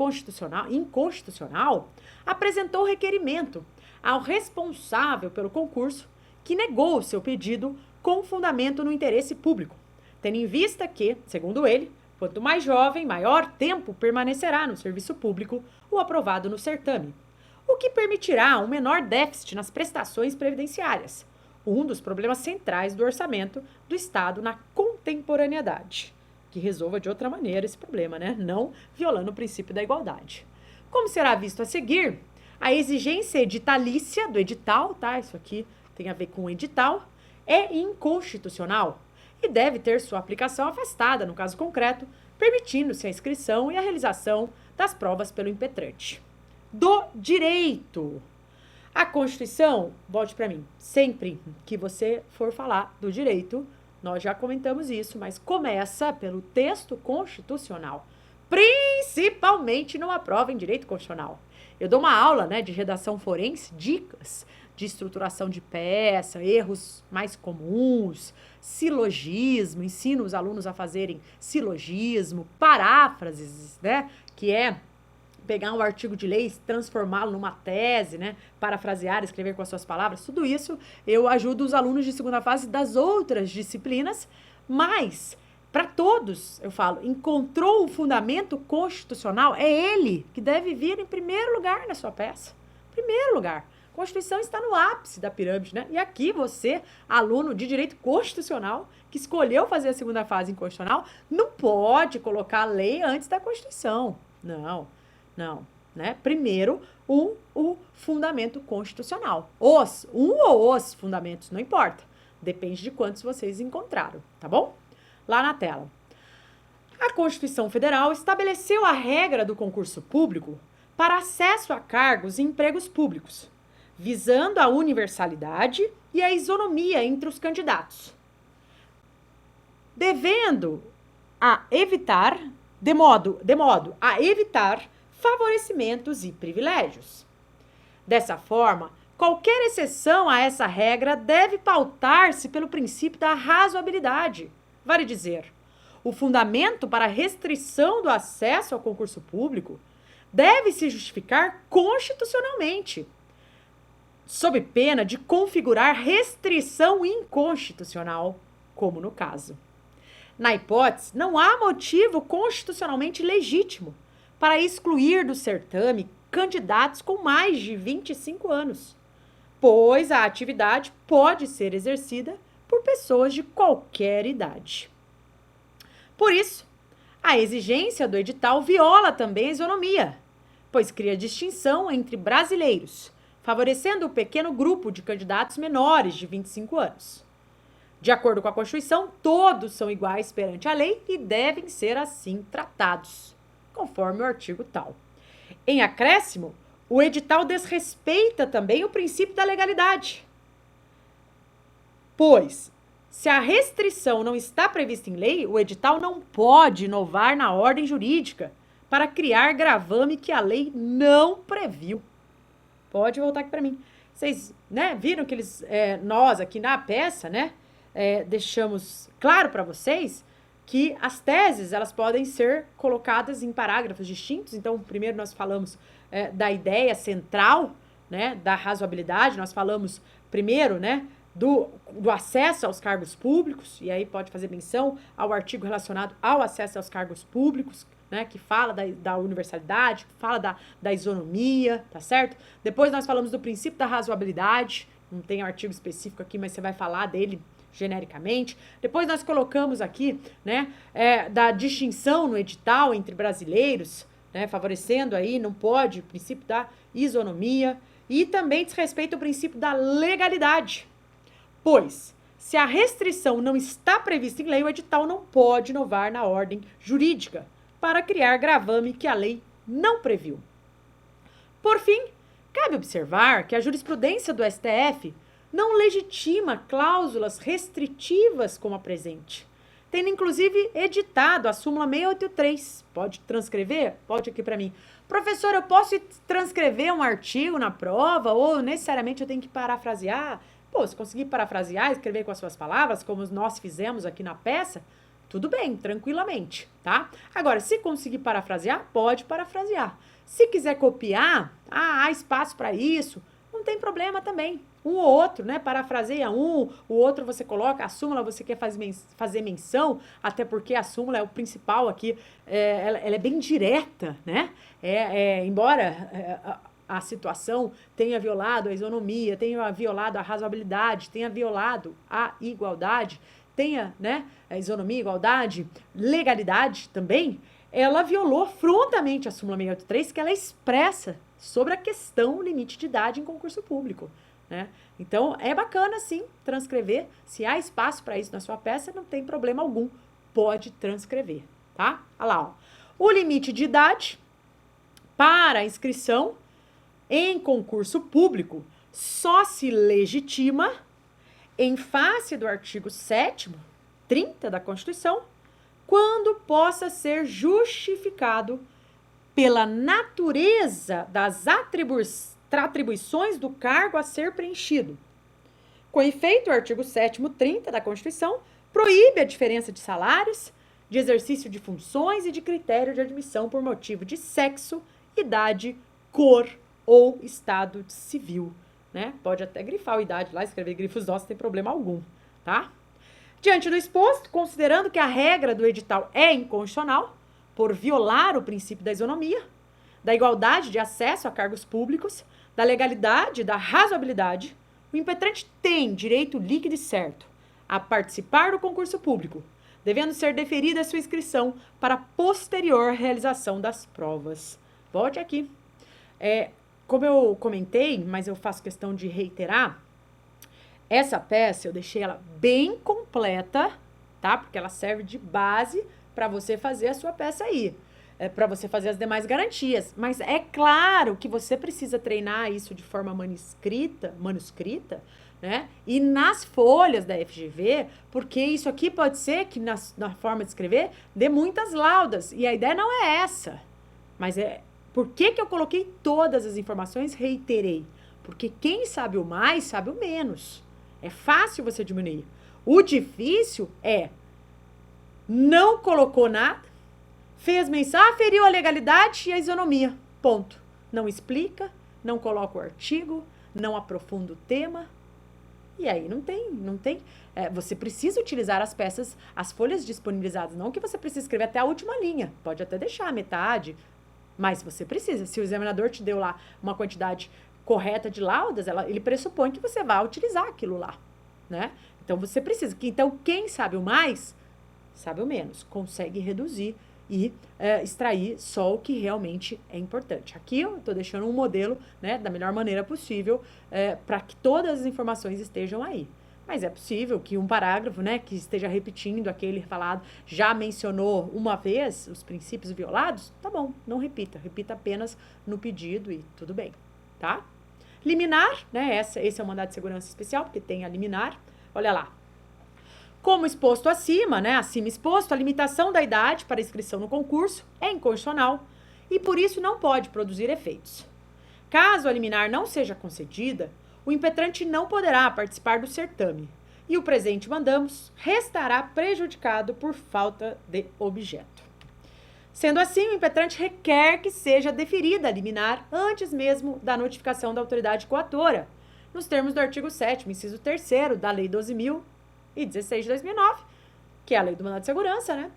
A: inconstitucional, apresentou requerimento ao responsável pelo concurso, que negou o seu pedido com fundamento no interesse público, tendo em vista que, segundo ele, quanto mais jovem, maior tempo permanecerá no serviço público o aprovado no certame, o que permitirá um menor déficit nas prestações previdenciárias, um dos problemas centrais do orçamento do Estado na contemporaneidade, que resolva de outra maneira esse problema, né? Não violando o princípio da igualdade. Como será visto a seguir, a exigência editalícia do edital, tá? Isso aqui tem a ver com o edital, é inconstitucional e deve ter sua aplicação afastada, no caso concreto, permitindo-se a inscrição e a realização das provas pelo impetrante. Do direito. A Constituição, volte para mim, sempre que você for falar do direito, nós já comentamos isso, mas começa pelo texto constitucional, principalmente numa prova em direito constitucional. Eu dou uma aula, né, de redação forense, dicas de estruturação de peça, erros mais comuns, silogismo, ensino os alunos a fazerem silogismo, paráfrases, né, que é pegar um artigo de lei, transformá-lo numa tese, né, parafrasear, escrever com as suas palavras, tudo isso eu ajudo os alunos de segunda fase das outras disciplinas, mas para todos, eu falo, encontrou o fundamento constitucional, é ele que deve vir em primeiro lugar na sua peça. Primeiro lugar. A Constituição está no ápice da pirâmide, né? E aqui você, aluno de direito constitucional, que escolheu fazer a segunda fase em constitucional, não pode colocar a lei antes da Constituição. Não, né? Primeiro, o fundamento constitucional. Um ou os fundamentos, não importa. Depende de quantos vocês encontraram, tá bom? Lá na tela. A Constituição Federal estabeleceu a regra do concurso público para acesso a cargos e empregos públicos, visando a universalidade e a isonomia entre os candidatos, de modo a evitar favorecimentos e privilégios. Dessa forma, qualquer exceção a essa regra deve pautar-se pelo princípio da razoabilidade. Vale dizer, o fundamento para a restrição do acesso ao concurso público deve se justificar constitucionalmente, sob pena de configurar restrição inconstitucional, como no caso. Na hipótese, não há motivo constitucionalmente legítimo para excluir do certame candidatos com mais de 25 anos, pois a atividade pode ser exercida por pessoas de qualquer idade. Por isso, a exigência do edital viola também a isonomia, pois cria distinção entre brasileiros, favorecendo o pequeno grupo de candidatos menores de 25 anos. De acordo com a Constituição, todos são iguais perante a lei e devem ser assim tratados, conforme o artigo tal. Em acréscimo, o edital desrespeita também o princípio da legalidade, pois, se a restrição não está prevista em lei, o edital não pode inovar na ordem jurídica para criar gravame que a lei não previu. Pode voltar aqui para mim. Vocês, né, viram que nós aqui na peça, né, deixamos claro para vocês que as teses, elas podem ser colocadas em parágrafos distintos. Então, primeiro nós falamos da ideia central, né, da razoabilidade, nós falamos primeiro, né, do acesso aos cargos públicos, e aí pode fazer menção ao artigo relacionado ao acesso aos cargos públicos, né, que fala da universalidade, que fala da isonomia, tá certo? Depois nós falamos do princípio da razoabilidade, não tem artigo específico aqui, mas você vai falar dele genericamente. Depois nós colocamos aqui, né, da distinção no edital entre brasileiros, né, favorecendo aí, não pode, o princípio da isonomia, e também desrespeita o princípio da legalidade, pois, se a restrição não está prevista em lei, o edital não pode inovar na ordem jurídica para criar gravame que a lei não previu. Por fim, cabe observar que a jurisprudência do STF não legitima cláusulas restritivas como a presente, tendo inclusive editado a súmula 683. Pode transcrever? Pode aqui para mim. Professor, eu posso transcrever um artigo na prova ou necessariamente eu tenho que parafrasear? Pô, se conseguir parafrasear, escrever com as suas palavras, como nós fizemos aqui na peça, tudo bem, tranquilamente, tá? Agora, se conseguir parafrasear, pode parafrasear. Se quiser copiar, há espaço para isso, não tem problema também. Um ou outro, né? Parafraseia um, o outro você coloca, a súmula você quer fazer menção, até porque a súmula é o principal aqui, ela é bem direta, né? Embora a situação tenha violado a isonomia, tenha violado a razoabilidade, tenha violado a igualdade, tenha, né, a isonomia, igualdade, legalidade também, ela violou frontalmente a súmula 683, que ela expressa sobre a questão limite de idade em concurso público, né? Então, é bacana, sim, transcrever. Se há espaço para isso na sua peça, não tem problema algum. Pode transcrever, tá? Olha lá, ó. O limite de idade para inscrição em concurso público só se legitima em face do artigo 7º, 30 da Constituição, quando possa ser justificado pela natureza das atribuições do cargo a ser preenchido. Com efeito, o artigo 7º, 30 da Constituição proíbe a diferença de salários, de exercício de funções e de critério de admissão por motivo de sexo, idade, cor ou estado civil, né? Pode até grifar a idade lá, escrever grifos nossos, não tem problema algum, tá? Diante do exposto, considerando que a regra do edital é inconstitucional, por violar o princípio da isonomia, da igualdade de acesso a cargos públicos, da legalidade e da razoabilidade, o impetrante tem direito líquido e certo a participar do concurso público, devendo ser deferida a sua inscrição para posterior realização das provas. Volte aqui. Como eu comentei, mas eu faço questão de reiterar, essa peça eu deixei ela bem completa, tá? Porque ela serve de base para você fazer a sua peça aí. Para você fazer as demais garantias. Mas é claro que você precisa treinar isso de forma manuscrita, né? E nas folhas da FGV, porque isso aqui pode ser que na forma de escrever dê muitas laudas. E a ideia não é essa. Mas por que eu coloquei todas as informações? Reiterei. Porque quem sabe o mais, sabe o menos. É fácil você diminuir. O difícil não colocou nada, fez menção, feriu a legalidade e a isonomia. Ponto. Não explica, não coloca o artigo, não aprofunda o tema. E aí não tem. Você precisa utilizar as peças, as folhas disponibilizadas. Não que você precise escrever até a última linha. Pode até deixar a metade, mas você precisa. Se o examinador te deu lá uma quantidade correta de laudas, ele pressupõe que você vai utilizar aquilo lá, né? Então, você precisa. Então, quem sabe o mais, sabe o menos. Consegue reduzir e extrair só o que realmente é importante. Aqui eu estou deixando um modelo, né, da melhor maneira possível para que todas as informações estejam aí. Mas é possível que um parágrafo, né, que esteja repetindo aquele falado, já mencionou uma vez os princípios violados, tá bom, não repita. Repita apenas no pedido e tudo bem, tá? Liminar, né, esse é o mandado de segurança especial, porque tem a liminar. Olha lá. Como exposto acima, né, acima exposto, a limitação da idade para inscrição no concurso é inconstitucional e por isso não pode produzir efeitos. Caso a liminar não seja concedida, o impetrante não poderá participar do certame e o presente mandamos restará prejudicado por falta de objeto. Sendo assim, o impetrante requer que seja deferida a liminar antes mesmo da notificação da autoridade coatora, nos termos do artigo 7º, inciso 3º da Lei 12.016 de 2009, que é a Lei do Mandado de Segurança, né?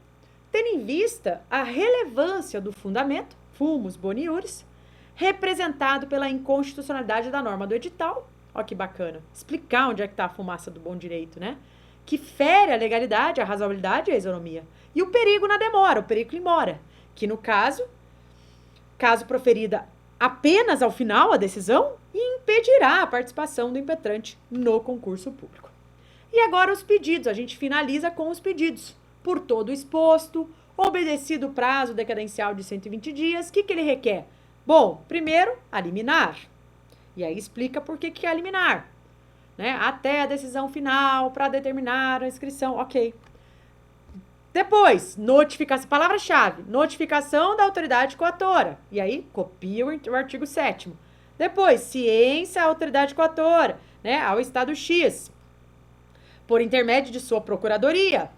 A: Tendo em vista a relevância do fundamento, fumus boni iuris, representado pela inconstitucionalidade da norma do edital, ó que bacana, explicar onde é que está a fumaça do bom direito, né? Que fere a legalidade, a razoabilidade e a isonomia. E o perigo na demora, o perigo em mora, que no caso caso proferida apenas ao final a decisão, e impedirá a participação do impetrante no concurso público. E agora os pedidos, a gente finaliza com os pedidos. Por todo o exposto, obedecido o prazo decadencial de 120 dias, o que ele requer? Bom, primeiro, a liminar. E aí explica por que é a liminar. Né? Até a decisão final para determinar a inscrição, ok. Depois, notificação, palavra-chave, notificação da autoridade coatora. E aí, copia o artigo 7º. Depois, ciência à autoridade coatora, né, ao Estado X, por intermédio de sua procuradoria.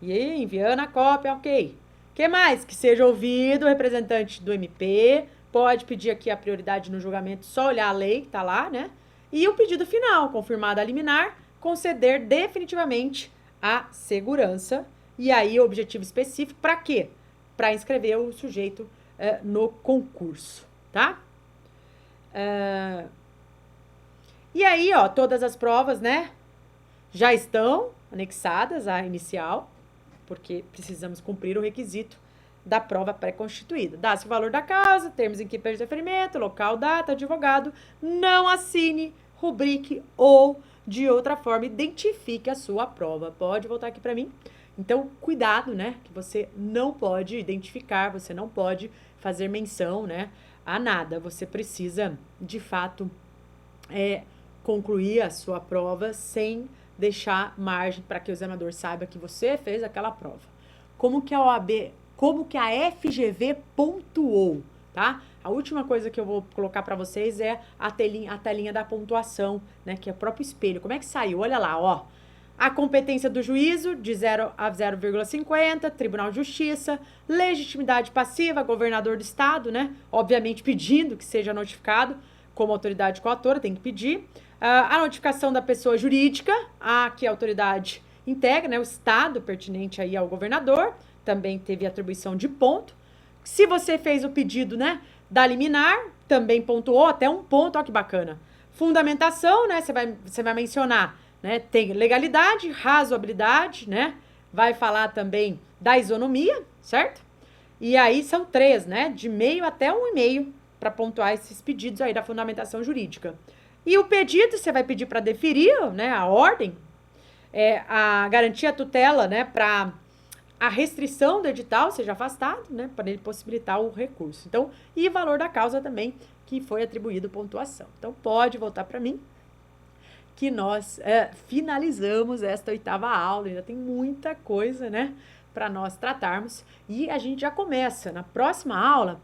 A: E aí, enviando a cópia, ok. O que mais? Que seja ouvido o representante do MP, pode pedir aqui a prioridade no julgamento, só olhar a lei que tá lá, né? E o pedido final, confirmada a liminar, conceder definitivamente a segurança. E aí, o objetivo específico, para quê? Para inscrever o sujeito no concurso, tá? E aí, ó, todas as provas, né, já estão anexadas à inicial, porque precisamos cumprir o requisito da prova pré-constituída. Dá-se o valor da causa, termos em que pede deferimento, local, data, advogado, não assine, rubrique ou, de outra forma, identifique a sua prova. Pode voltar aqui para mim. Então, cuidado, né, que você não pode identificar, você não pode fazer menção, né, a nada. Você precisa, de fato, concluir a sua prova sem deixar margem para que o examinador saiba que você fez aquela prova. Como que a OAB, como que a FGV pontuou, tá? A última coisa que eu vou colocar para vocês é a telinha da pontuação, né, que é o próprio espelho. Como é que saiu? Olha lá, ó. A competência do juízo, de 0 a 0,50, Tribunal de Justiça, legitimidade passiva, governador do estado, né? Obviamente pedindo que seja notificado como autoridade coatora, tem que pedir. A notificação da pessoa jurídica, que a autoridade integra, né? O estado pertinente aí ao governador, também teve atribuição de ponto. Se você fez o pedido, né, da liminar, também pontuou até um ponto, ó que bacana. Fundamentação, né? Você vai mencionar, né, tem legalidade, razoabilidade, né? Vai falar também da isonomia, certo? E aí são 3, né? De meio até 1,5 para pontuar esses pedidos aí da fundamentação jurídica. E o pedido, você vai pedir para deferir, né, a ordem, a garantia tutela, né, para a restrição do edital seja afastado, né, para ele possibilitar o recurso. Então, e valor da causa também, que foi atribuído pontuação. Então, pode voltar para mim, que nós finalizamos esta 8ª aula, ainda tem muita coisa, né, para nós tratarmos, e a gente já começa na próxima aula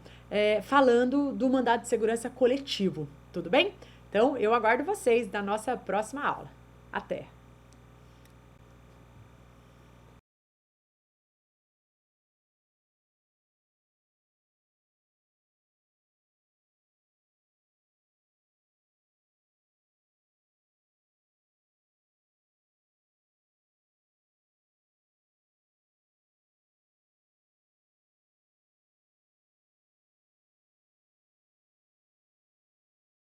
A: falando do mandado de segurança coletivo, tudo bem? Então, eu aguardo vocês na nossa próxima aula. Até!